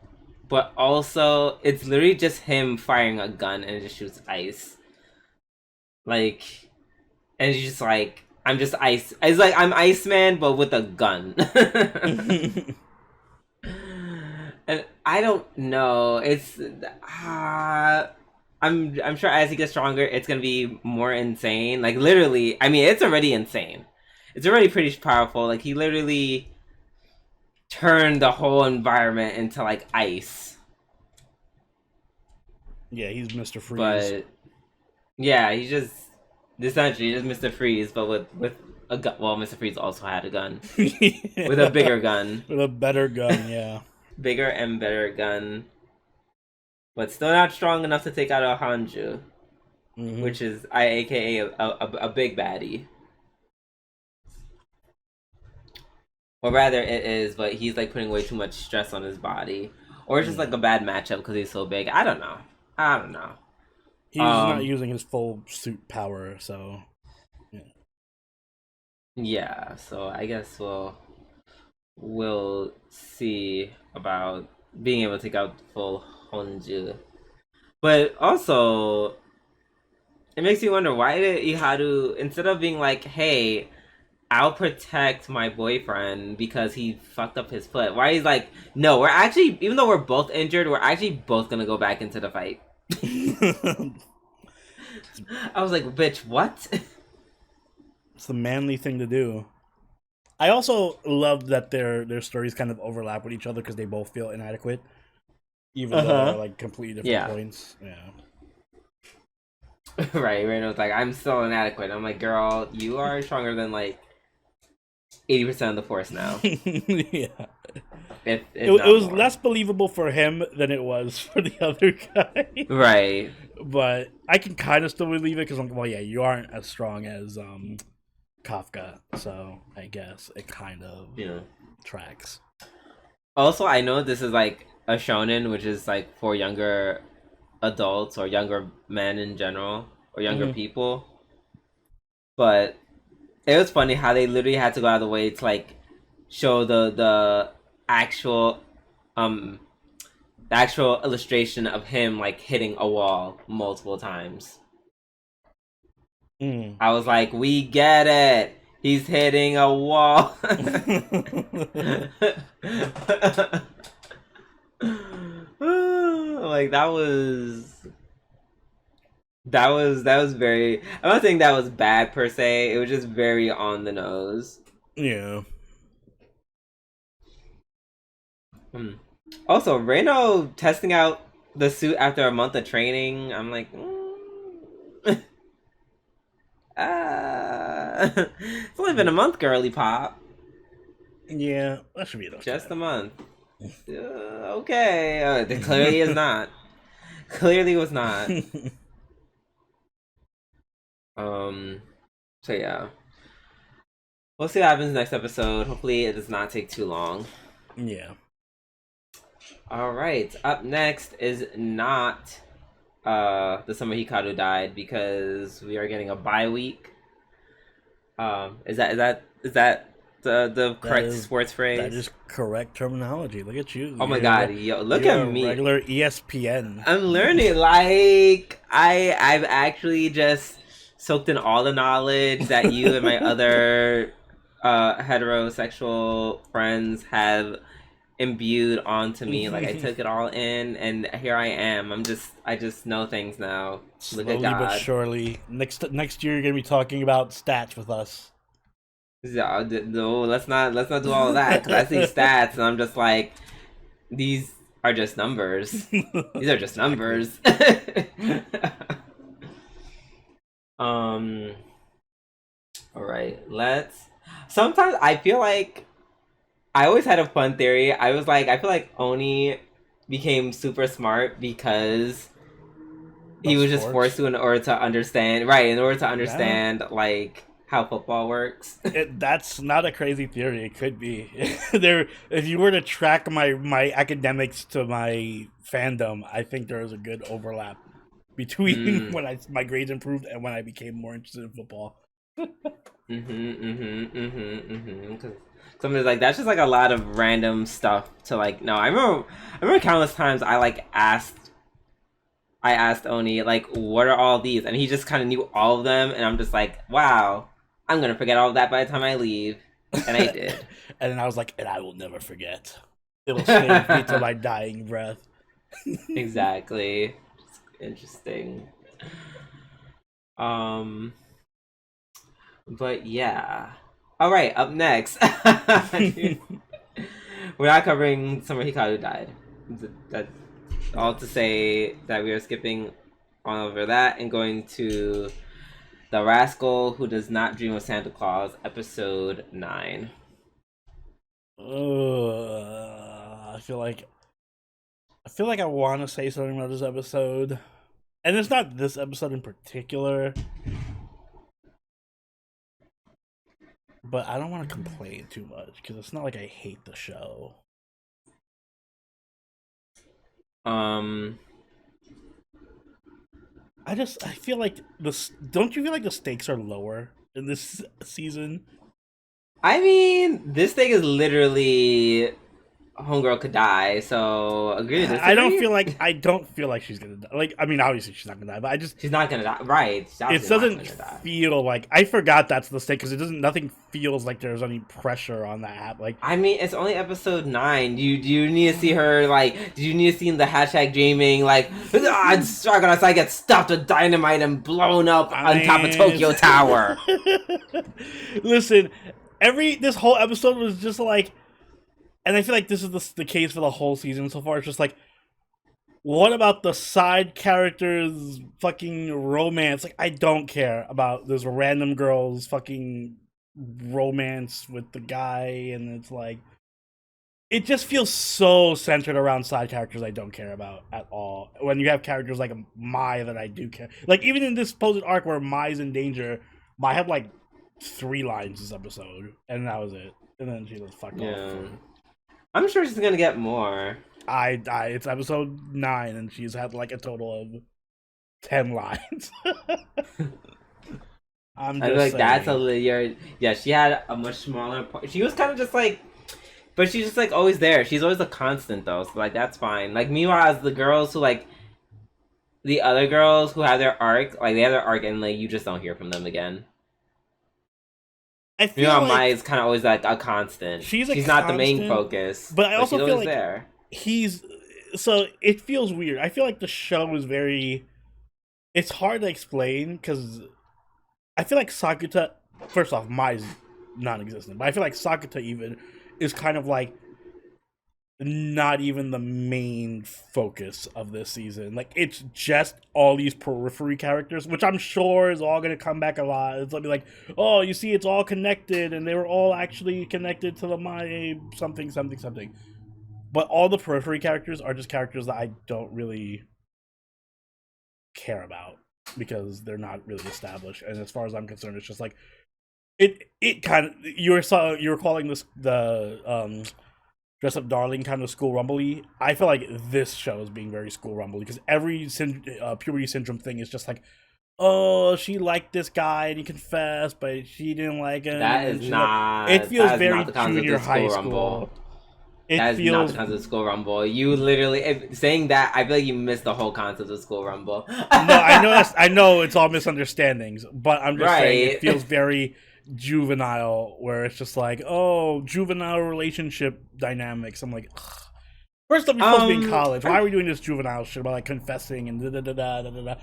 But also, it's literally just him firing a gun and it just shoots ice. Like, and he's just like, I'm just ice. It's like I'm Iceman, but with a gun. And I don't know. It's I'm sure as he gets stronger, it's gonna be more insane. Like literally, I mean, it's already insane. It's already pretty powerful. Like he literally turned the whole environment into like ice. Yeah, he's Mr. Freeze. But yeah, he's just essentially just Mr. Freeze, but with a gun. Well, Mr. Freeze also had a gun with a bigger gun, with a better gun. Yeah, bigger and better gun, but still not strong enough to take out a Hanju, which is aka a big baddie. Or rather, it is, but he's like putting way too much stress on his body, or it's just like a bad matchup because he's so big. I don't know. He's not using his full suit power, so yeah. So I guess we'll see about being able to take out full Honju. But also, it makes you wonder, why did Iharu, instead of being like, hey, I'll protect my boyfriend because he fucked up his foot, why he's like, no, we're actually, even though we're both injured, we're actually both gonna go back into the fight. I was like, bitch, what? It's the manly thing to do. I also love that their stories kind of overlap with each other because they both feel inadequate, even though they're like completely different points. Yeah. Right, Reno's like, I'm still inadequate. I'm like, girl, you are stronger than like 80% of the force now. Yeah. It was more. Less believable for him than it was for the other guy. Right. But I can kind of still believe it because I'm, well, yeah, you aren't as strong as Kafka, so I guess it kind of tracks. Also, I know this is like a shonen, which is like for younger adults or younger men in general or younger people, but it was funny how they literally had to go out of the way to like show the actual the actual illustration of him like hitting a wall multiple times. I was like, we get it. He's hitting a wall. Like that was very, I'm not saying that was bad per se, it was just very on the nose. Yeah. Also, Reno testing out the suit after a month of training, I'm like, it's only been a month, girly pop. Yeah, that should be enough. Just a month. Okay. It clearly is not. Clearly was not. So yeah. We'll see what happens next episode. Hopefully it does not take too long. Yeah. Alright. Up next is not the Summer Hikaru died, because we are getting a bye week. Is that the correct sports phrase? That is correct terminology. Look at you. Oh my god, yo, look at me. Regular ESPN. I'm learning. Like I've actually just soaked in all the knowledge that you and my other heterosexual friends have imbued onto me. Like I took it all in, and here I am. I just know things now. Slowly Look at God. but surely. Next year you're gonna be talking about stats with us. No, let's not do all of that, because I see stats and I'm just like, these are just numbers. These are just numbers. All right, sometimes I feel like I always had a fun theory. I was like, I feel like Oni became super smart because he was just forced to, in order to understand, like how football works. That's not a crazy theory. It could be. If you were to track my academics to my fandom, I think there is a good overlap between when my grades improved and when I became more interested in football. Somebody's like, that's just like a lot of random stuff to like. No, I remember countless times I asked Oni, like, what are all these? And he just kind of knew all of them. And I'm just like, wow, I'm going to forget all of that by the time I leave. And I did. And then I was like, and I will never forget. It'll stay with me till my dying breath. Exactly. Just interesting. But yeah. All right, up next. We're not covering Summer Hikaru died. That's all to say that we are skipping on over that and going to The Rascal Who Does Not Dream of Santa Claus, episode 9. I feel like I want to say something about this episode, and it's not this episode in particular, but I don't want to complain too much because it's not like I hate the show. I feel like don't you feel like the stakes are lower in this season? I mean, this thing is literally homegirl could die. So agree to disagree. I don't feel like she's gonna die. Like, I mean, obviously she's not gonna die, but I just She's not gonna die, right? it doesn't feel like I forgot that's the stake because it doesn't. Nothing feels like there's any pressure on that. Like, I mean, it's only episode 9. Do you need to see her like? Do you need to see the hashtag dreaming like? I'm struggling as I get stuffed with dynamite and blown up on top of Tokyo Tower. Listen, this whole episode was just like, and I feel like this is the case for the whole season so far. It's just like, what about the side characters' fucking romance? Like, I don't care about this random girl's fucking romance with the guy, and it's like, it just feels so centered around side characters I don't care about at all. When you have characters like Mai that I do care. Like, even in this supposed arc where Mai's in danger, Mai had like 3 lines this episode, and that was it. And then she just fucked off. I'm sure she's gonna get more. It's episode 9, and she's had like a total of 10 lines. I'm just like saying. That's a linear. Yeah, she had a much smaller part. She was kind of just like, but she's just like always there. She's always a constant though, so like that's fine. Like meanwhile, as the girls who like, the other girls who have their arc, like they have their arc, and like you just don't hear from them again. I feel like Mai is kind of always like a constant. She's not the main focus, but I also feel like there. So it feels weird. I feel like the show is very. It's hard to explain because I feel like Sakuta. First off, Mai's non-existent, but I feel like Sakuta even is kind of like not even the main focus of this season. Like, it's just all these periphery characters, which I'm sure is all going to come back a lot. It's going to be like, oh, you see, it's all connected, and they were all actually connected to the Mai something. But all the periphery characters are just characters that I don't really care about because they're not really established. And as far as I'm concerned, it's just like, it kind of, you were calling this the Dress Up Darling kind of School Rumble-y. I feel like this show is being very School Rumble because every puberty syndrome thing is just like, oh, she liked this guy and he confessed, but she didn't like him. That is not. It feels very junior high school. That is not the concept of School Rumble. You literally saying that, I feel like you missed the whole concept of School Rumble. No, I know it's all misunderstandings, but I'm just saying it feels very juvenile, where it's just like, oh, juvenile relationship dynamics. I'm like, ugh. First off, you're supposed to be in college. Why are we doing this juvenile shit about like confessing and da da da da da da?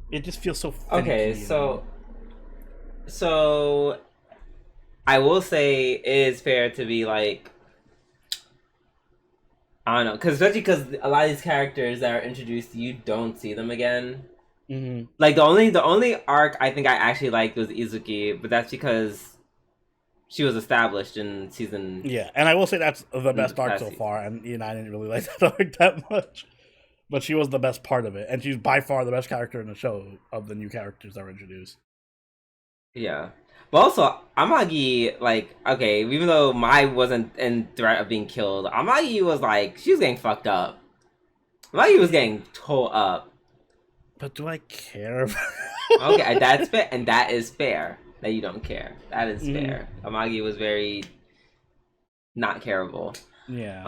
It just feels so finicky. Okay, so I will say it is fair to be like, I don't know, especially because a lot of these characters that are introduced, you don't see them again. Mm-hmm. Like the only arc I think I actually liked was Izuki, but that's because she was established in season. Yeah, and I will say that's the best arc so far, and I didn't really like that arc that much, but she was the best part of it, and she's by far the best character in the show of the new characters that were introduced. Yeah, but also Amagi, like, okay, even though Mai wasn't in threat of being killed, Amagi was like, she was getting fucked up. Amagi was getting tore up. But do I care? Okay, that's fair, and that is fair that you don't care. That is fair. Amagi was very not careable. Yeah.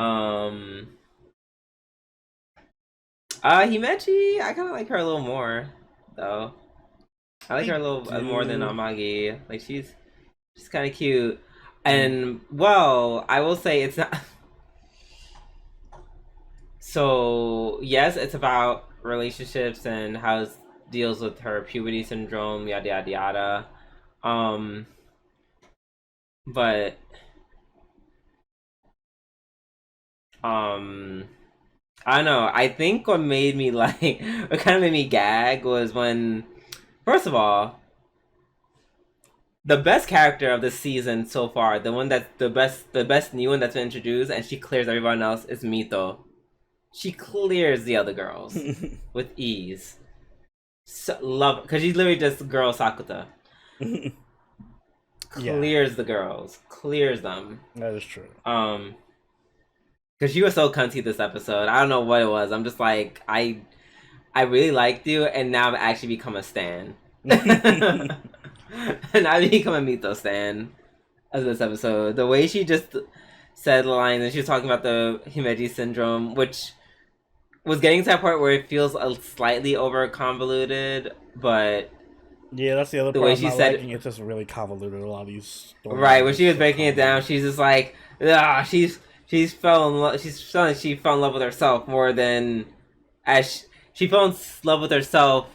Himechi, I kind of like her a little more, though. I like her a little more than Amagi. Like she's kind of cute, and well, I will say it's not. So yes, it's about relationships and how it deals with her puberty syndrome, yada yada yada. But I don't know. I think what made me what kind of made me gag was when, first of all, the best character of the season so far, the one that's the best new one that's been introduced, and she clears everyone else, is Mito. She clears the other girls with ease. So, love, because she's literally just girl Sakuta. Clears the girls, clears them. That is true. Because she was so cunty this episode. I don't know what it was. I'm just like, I really liked you, and now I've actually become a stan. And I become a Mito stan of this episode. The way she just said the line, and she was talking about the Himeji syndrome, which was getting to that part where it feels a slightly over convoluted, but Yeah, that's the other the part way I'm she not said liking. it, It's just really convoluted. A lot of these right storylines when are she was so breaking it down, convoluted. she's just like, ah, she's fell in love. She's feeling like she fell in love with herself more than as she fell in love with herself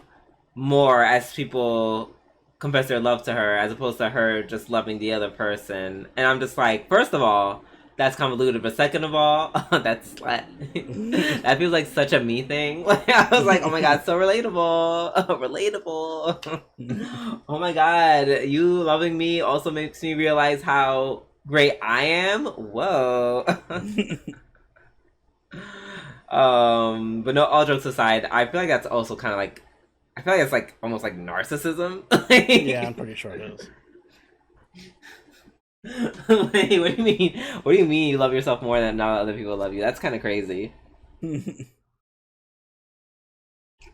more as people confess their love to her, as opposed to her just loving the other person. And I'm just like, first of all, that's convoluted, but second of all, that's like, that feels like such a me thing. Like, I was like, oh my god, so relatable, relatable. Oh my god, you loving me also makes me realize how great I am. Whoa. But no, all jokes aside, I feel like that's also kind of like, I feel like it's like almost like narcissism. Yeah, I'm pretty sure it is. Wait, what do you mean? What do you mean you love yourself more than not other people love you? That's kind of crazy.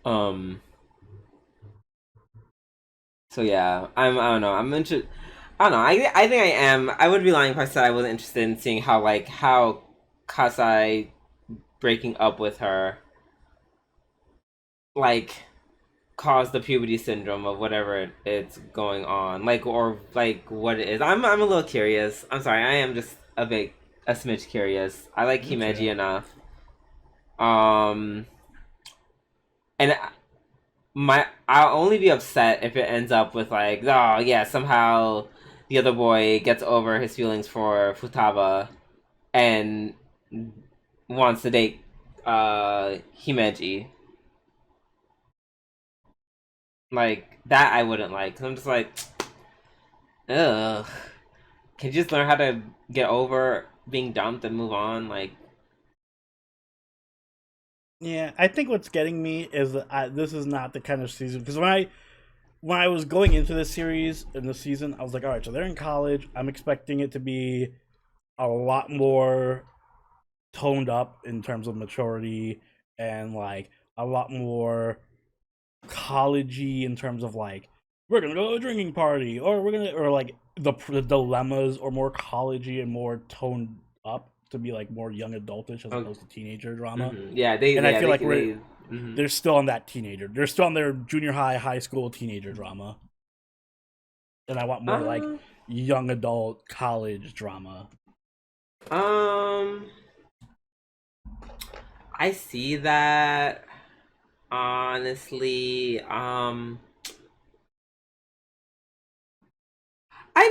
Um. So yeah, I don't know. I'm interested. I don't know. I think I am. I would be lying if I said I wasn't interested in seeing how Kasai breaking up with her like caused the puberty syndrome of whatever it's going on, like, or like what it is. I'm a little curious. I'm sorry. I am just a smidge curious. I like Himeji Okay. enough. Um, and I'll only be upset if it ends up with like, oh yeah, somehow the other boy gets over his feelings for Futaba and wants to date Himeji. Like that I wouldn't like, cuz I'm just like, ugh. Can you just learn how to get over being dumped and move on? Like, Yeah, I think what's getting me is that this is not the kind of season because when I was going into this series in the season, I was like, all right, so they're in college. I'm expecting it to be a lot more toned up in terms of maturity and like a lot more collegey in terms of like we're gonna go to a drinking party or we're gonna or like the dilemmas are more collegey and more toned up to be like more young adultish as oh, opposed to teenager drama. And I yeah, feel like mm-hmm. they're still on that teenager. They're still on their junior high school teenager drama. And I want more like Uh, young adult college drama. um, I see that. Honestly, I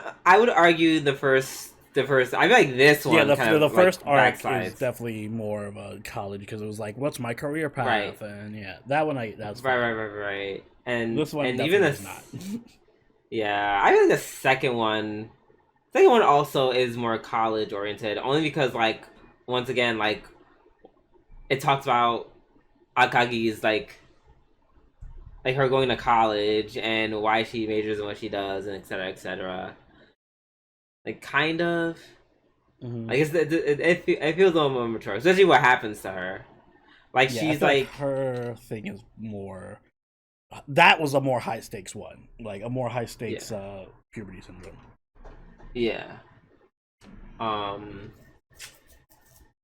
mean, I would argue the first. I feel like this Yeah, one kind the of like first arc is backslides. definitely more of a college because it was like, what's my career Right, path? And yeah, that one that's fine. right. This one And even definitely is this, not. yeah, I think the second one also is more college oriented, only because like once again like it talks about Akagi's like her going to college and why she majors in what she does and etc etc. Like kind of. Hmm. Like it feels a little more mature, especially what happens to her. Like Yeah, I she's feel like like, her thing is more. That was a more high stakes one, like a more high yeah, stakes puberty syndrome. yeah. Um,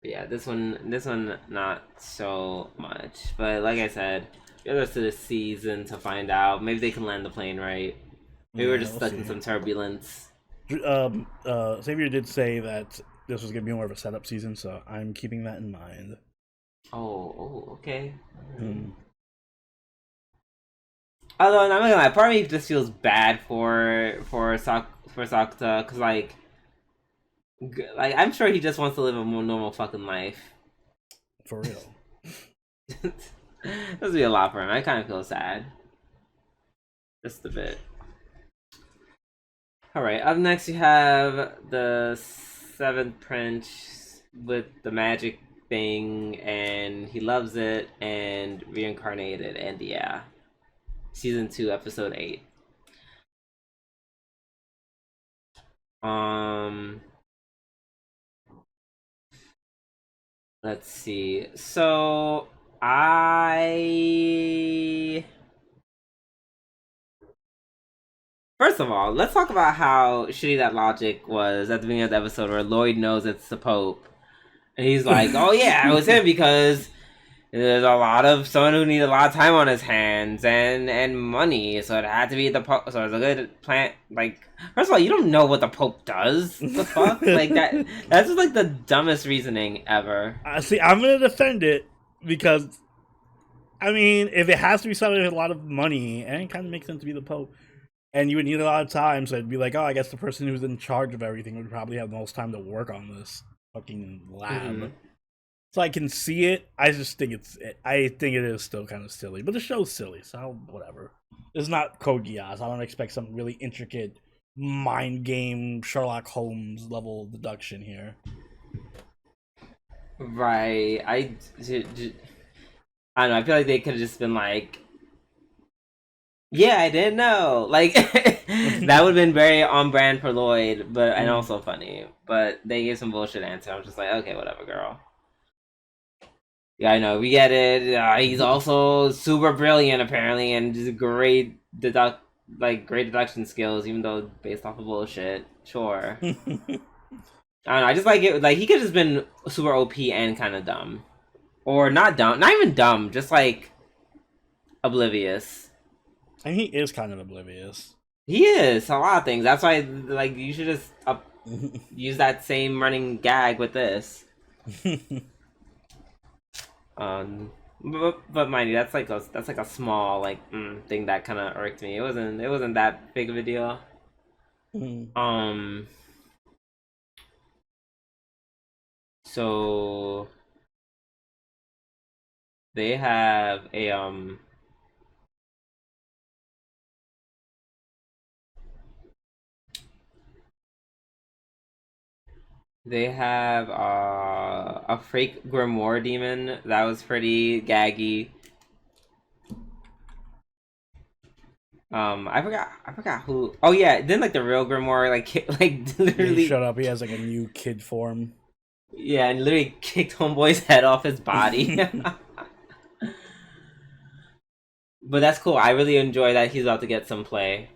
yeah. This one, not so much. But like I said, the rest of the season to find out. Maybe they can land the plane right. Maybe we're Yeah, just we'll stuck in see. some turbulence. Xavier did say that this was gonna be more of a setup season, so I'm keeping that in mind. Okay. Hmm. Although I'm not gonna lie, part of me just feels bad for Sakuta because like I'm sure he just wants to live a more normal fucking life. For real. This would be a lot for him. I kind of feel sad, just a bit. All right. Up next, you have the seventh prince with the magic thing, and he loves it, and reincarnated, and yeah, season 2, episode 8. Um, let's see. So I First of all, let's talk about how shitty that logic was at the beginning of the episode where Lloyd knows it's the Pope. And he's like, oh yeah, it was him because there's a lot of someone who needs a lot of time on his hands and money, so it had to be the Pope. So it's a good plan. Like, first of all, you don't know what the Pope does. The fuck, like that's just like the dumbest reasoning ever. See, I'm gonna defend it because, I mean, if it has to be somebody with a lot of money, and it kind of makes sense to be the Pope, and you would need a lot of time, so it'd be like, oh, I guess the person who's in charge of everything would probably have the most time to work on this fucking lab. Mm-hmm. So I can see it. I just think I think it is still kind of silly, but the show's silly, so whatever. It's not Code Geass. I don't expect some really intricate mind game Sherlock Holmes level deduction here. Right. I don't know. I feel like they could have just been like, yeah, I didn't know. Like, that would have been very on brand for Lloyd, but and also funny. But they gave some bullshit answer. I'm just like, okay, whatever, girl. Yeah, I know. We get it. He's also super brilliant, apparently, and just great deduction skills, even though based off of bullshit. Sure. I don't know. I just like it. Like, he could have just been super OP and kind of dumb, or not dumb, not even dumb, just like oblivious. And he is kind of oblivious. He is a lot of things. That's why, like, you should just use that same running gag with this. But mind you, that's like a small like thing that kind of irked me. It wasn't that big of a deal. So they have a They have a fake grimoire demon that was pretty gaggy. I forgot who. Oh yeah, then like the real grimoire like literally shut up. He has like a new kid form. Yeah, and literally kicked Homeboy's head off his body. But that's cool. I really enjoy that he's about to get some play.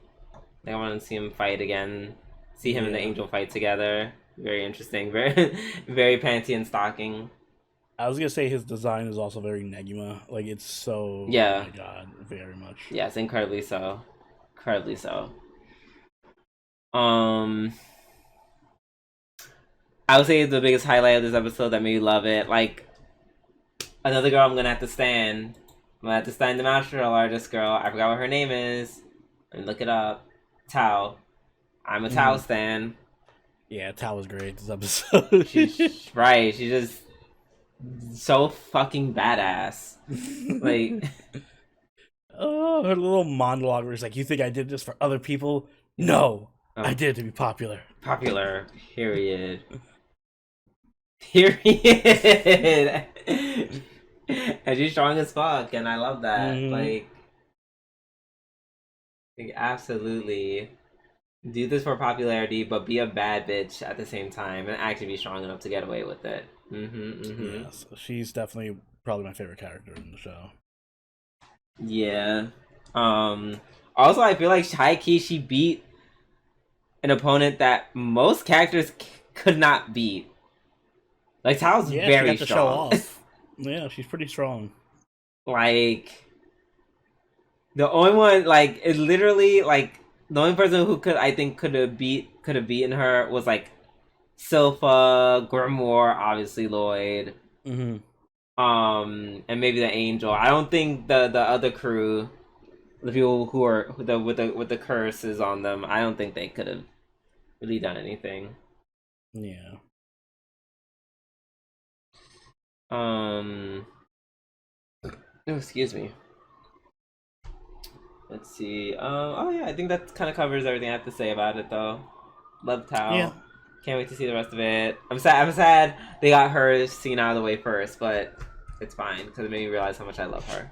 I want to see him fight again. See him and the Angel fight together. Very interesting. Very, very Panty and Stocking. I was gonna say his design is also very Negima. Like, it's so... Yeah. Oh my god, very much. Yes, incredibly so. Incredibly so. I would say the biggest highlight of this episode that made me love it. Like, another girl I'm gonna have to stand. I'm gonna have to stand the master artist girl. I forgot what her name is. Let me look it up. Tao. I'm a Tao stan. Yeah, Tao was great this episode. She's right. She's just so fucking badass. Like, oh, her little monologue where it's like, "You think I did this for other people? No, I did it to be popular." Popular. Period. Period. And she's strong as fuck, and I love that. Like, absolutely. Do this for popularity, but be a bad bitch at the same time, and actually be strong enough to get away with it. Yeah, so she's definitely probably my favorite character in the show. Yeah. Also, I feel like high key she beat an opponent that most characters could not beat. Like, Tao's very strong. Show off. Yeah, she's pretty strong. Like, the only one, like, it literally, like, the only person who could have beaten her was like Silpha, Grimoire, obviously Lloyd, and maybe the Angel. I don't think the other crew, the people who are with the curses on them, I don't think they could have really done anything. Yeah. Oh, excuse me. Let's see. Oh yeah, I think that kind of covers everything I have to say about it, though. Love Tao. Yeah. Can't wait to see the rest of it. I'm sad they got her scene out of the way first, but it's fine because it made me realize how much I love her.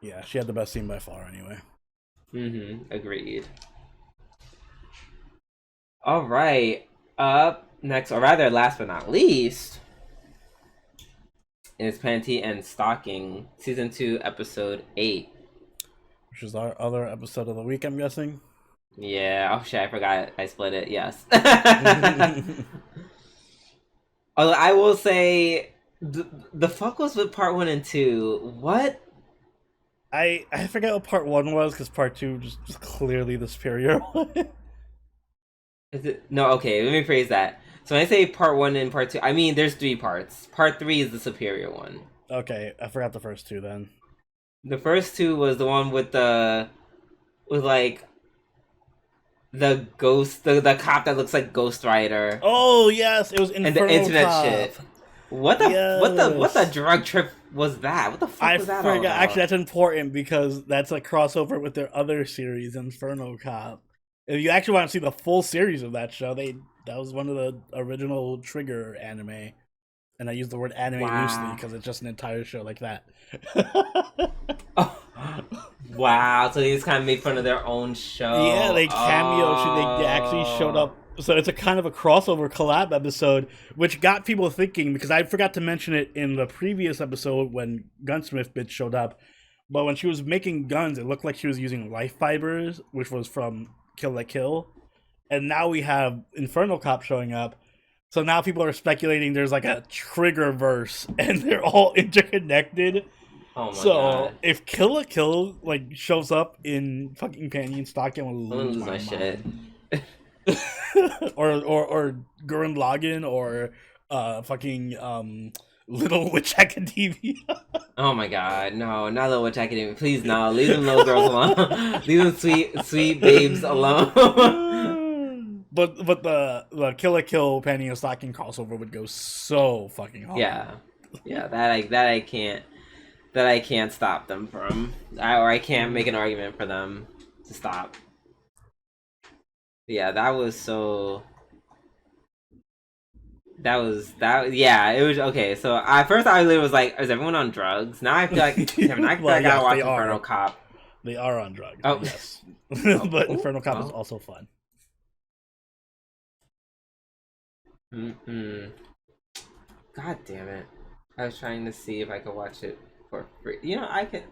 Yeah, she had the best scene by far, anyway. Agreed. All right. Up next, or rather, last but not least, is Panty and Stalking, Season 2, Episode 8. Which is our other episode of the week, I'm guessing. Yeah. Oh shit! I forgot. I split it. Yes. Although I will say, the fuck was with part 1 and 2. What? I forget what part 1 was because part 2 just clearly the superior one. Is it? No. Okay. Let me phrase that. So when I say part 1 and part 2, I mean there's 3 parts. Part 3 is the superior one. Okay, I forgot the first 2 then. The first 2 was the one with like the ghost, the cop that looks like Ghost Rider. Oh yes, it was Inferno And the internet Cop. shit. What the drug trip was that? What the fuck was that all about? Actually, that's important because that's a crossover with their other series, Inferno Cop. If you actually want to see the full series of that show, that was one of the original Trigger anime, and I use the word anime loosely because it's just an entire show like that. Oh. Wow, so they just kind of made fun of their own show. Yeah, they cameoed. They actually showed up. So it's a kind of a crossover collab episode, which got people thinking, because I forgot to mention it in the previous episode when Gunsmith Bitch showed up. But when she was making guns, it looked like she was using life fibers, which was from Kill la Kill. And now we have Inferno Cop showing up. So now people are speculating there's like a Trigger verse, and they're all interconnected. Oh my so God. If Kill la Kill like shows up in fucking Panty and Sticking, I'm gonna lose my shit. or Gurren Lagann or fucking Little Witch Academia. Oh my God, no, not Little Witch Academia. Please no, leave them little girls alone. Leave them sweet babes alone. But the Kill la Kill Panty and Sticking crossover would go so fucking hard. Yeah, that I can't stop them from, or I can't make an argument for them to stop. Yeah, that was so. Yeah, it was okay. So at first I literally was like, "Is everyone on drugs?" Now I feel like, damn, I gotta watch Inferno Cop. They are on drugs. Oh yes, but Inferno Cop is also fun. God damn it! I was trying to see if I could watch it for free. You know, I could.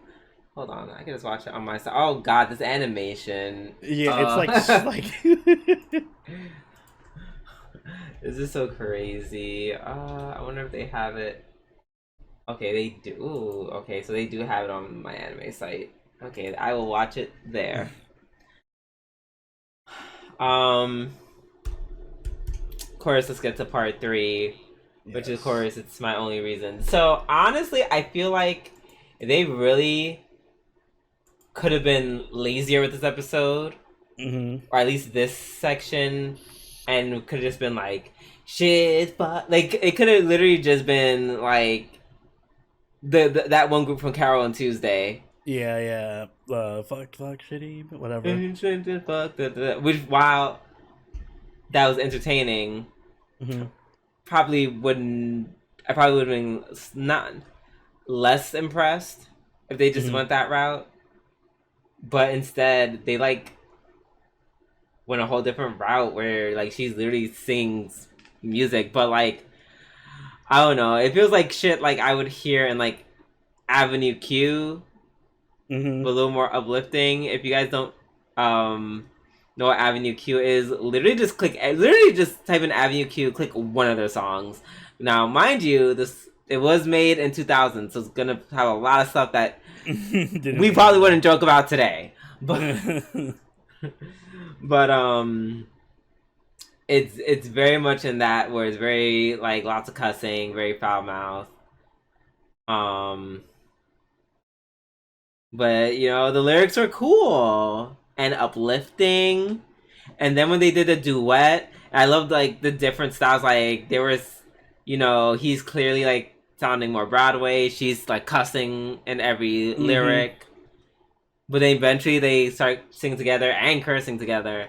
Hold on, I can just watch it on my side. Oh God, this animation. Yeah, it's like. This is so crazy. I wonder if they have it. Okay, they do. Ooh, okay, so they do have it on my anime site. Okay, I will watch it there. Of course, let's get to part 3, which of course it's my only reason. So honestly, I feel like they really could have been lazier with this episode, or at least this section, and could have just been like shit, but like it could have literally just been like that one group from Carol and Tuesday. Yeah. Fuck, shitty, whatever. Which, while that was entertaining, I probably would have been not less impressed if they just went that route. But instead, they like went a whole different route where like she's literally sings music, but like I don't know, it feels like shit like I would hear in like Avenue Q, but a little more uplifting. If you guys don't know what Avenue Q is, literally just type in Avenue Q, click one of their songs. Now, mind you, it was made in 2000, so it's gonna have a lot of stuff that we probably wouldn't joke about today, but it's very much in that where it's very like lots of cussing, very foul mouth. But you know, the lyrics are cool and uplifting. And then when they did a duet, I loved like the different styles. Like there was, you know, he's clearly like sounding more Broadway. She's like cussing in every lyric. But then eventually they start singing together and cursing together.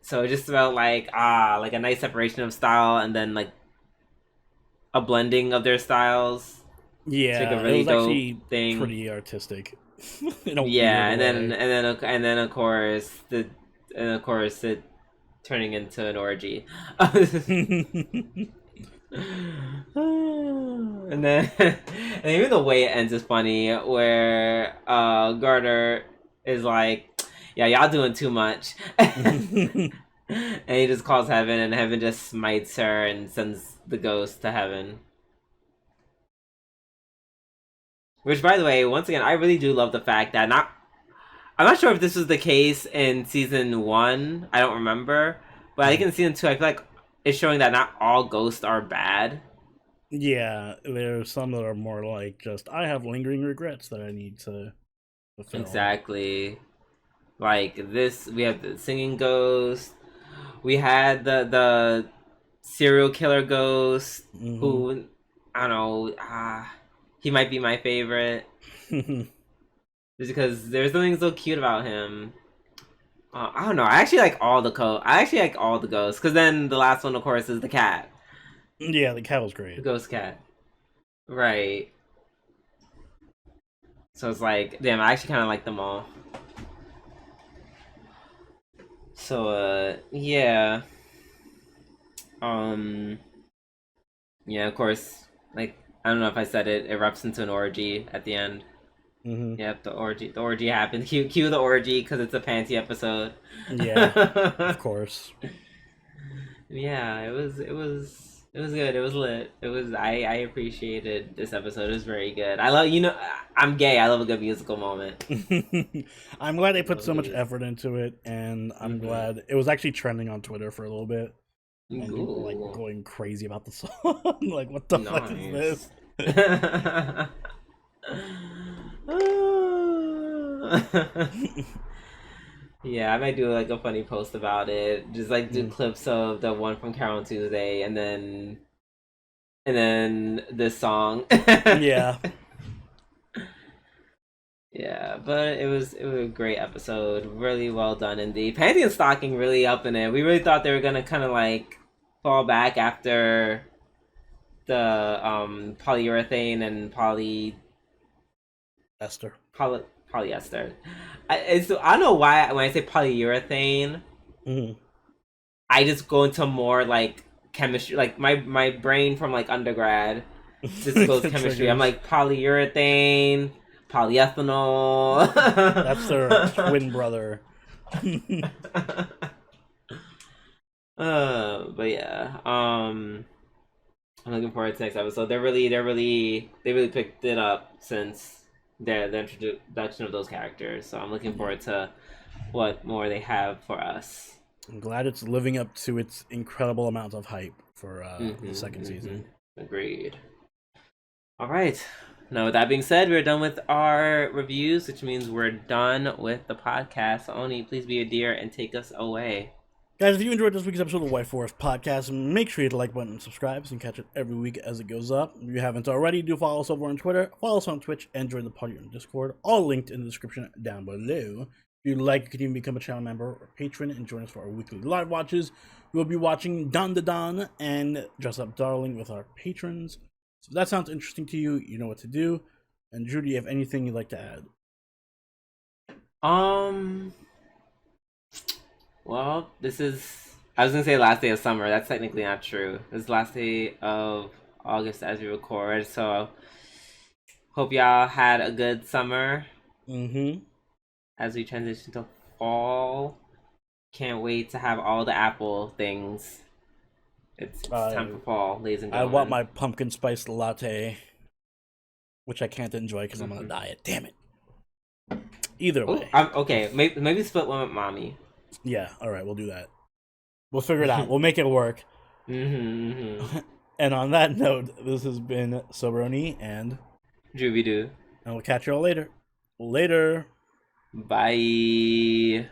So it just felt like a nice separation of style, and then like a blending of their styles. Yeah, like a really it was dope actually thing. Pretty artistic. And then of course it turning into an orgy. and even the way it ends is funny, where Gardner is like, yeah, y'all doing too much. And he just calls Heaven, and Heaven just smites her and sends the ghost to Heaven. Which, by the way, once again, I really do love the fact that I'm not sure if this was the case in season 1. I don't remember. But I think in season 2, I feel like it's showing that not all ghosts are bad. Yeah, there's some that are more like just, I have lingering regrets that I need to fulfill. Exactly. Like this, we have the singing ghost. We had the serial killer ghost, who, I don't know, he might be my favorite. Just because there's something so cute about him. I don't know. I actually like all the ghosts. Because then the last one, of course, is the cat. Yeah, the cat was great. The ghost cat. Right. So it's like, damn, I actually kind of like them all. So, yeah. Yeah, of course, like, I don't know if I said it erupts into an orgy at the end. Yep, the orgy happened. Cue the orgy, because it's a Panty episode. Yeah, of course. Yeah, it was good. It was lit. I appreciated this episode. It was very good. I love, I'm gay. I love a good musical moment. I'm glad they put so much effort into it, and I'm glad it was actually trending on Twitter for a little bit. And people were, like, going crazy about the song. Like, what the fuck is this? Yeah, I might do like a funny post about it. Just like do clips of the one from Carol on Tuesday, and then this song. Yeah. Yeah, but it was a great episode. Really well done indeed. Panty and Stocking really up in it. We really thought they were gonna kind of like fall back after the polyurethane and polyester. I don't know why when I say polyurethane, I just go into more like chemistry. Like my brain from like undergrad just goes chemistry. I'm like polyurethane, polyethanol. That's their twin brother. But yeah, I'm looking forward to the next episode. They really picked it up since the introduction of those characters. So I'm looking forward to what more they have for us. I'm glad it's living up to its incredible amount of hype for the second season. Agreed. All right. Now, with that being said, we're done with our reviews, which means we're done with the podcast. So, Oni, please be a dear and take us away. Guys, if you enjoyed this week's episode of Waifu Podcast, make sure you hit the like button and subscribe so you can catch it every week as it goes up. If you haven't already, do follow us over on Twitter, follow us on Twitch, and join the party on Discord, all linked in the description down below. If you'd like, you can even become a channel member or patron and join us for our weekly live watches. We'll be watching Dandadan and Dress Up Darling with our patrons. So if that sounds interesting to you, you know what to do. And Drew, do you have anything you'd like to add? Well, I was gonna say last day of summer. That's technically not true. This is the last day of August as we record. So, hope y'all had a good summer. As we transition to fall, can't wait to have all the apple things. It's time for fall, ladies and gentlemen. I want my pumpkin spice latte, which I can't enjoy because I'm on a diet. Damn it. Either way. Okay, maybe split one with mommy. Yeah, all right, we'll do that. We'll figure it out. We'll make it work. And on that note, this has been Soberoni and Jooby Doo. And we'll catch you all later. Later. Bye.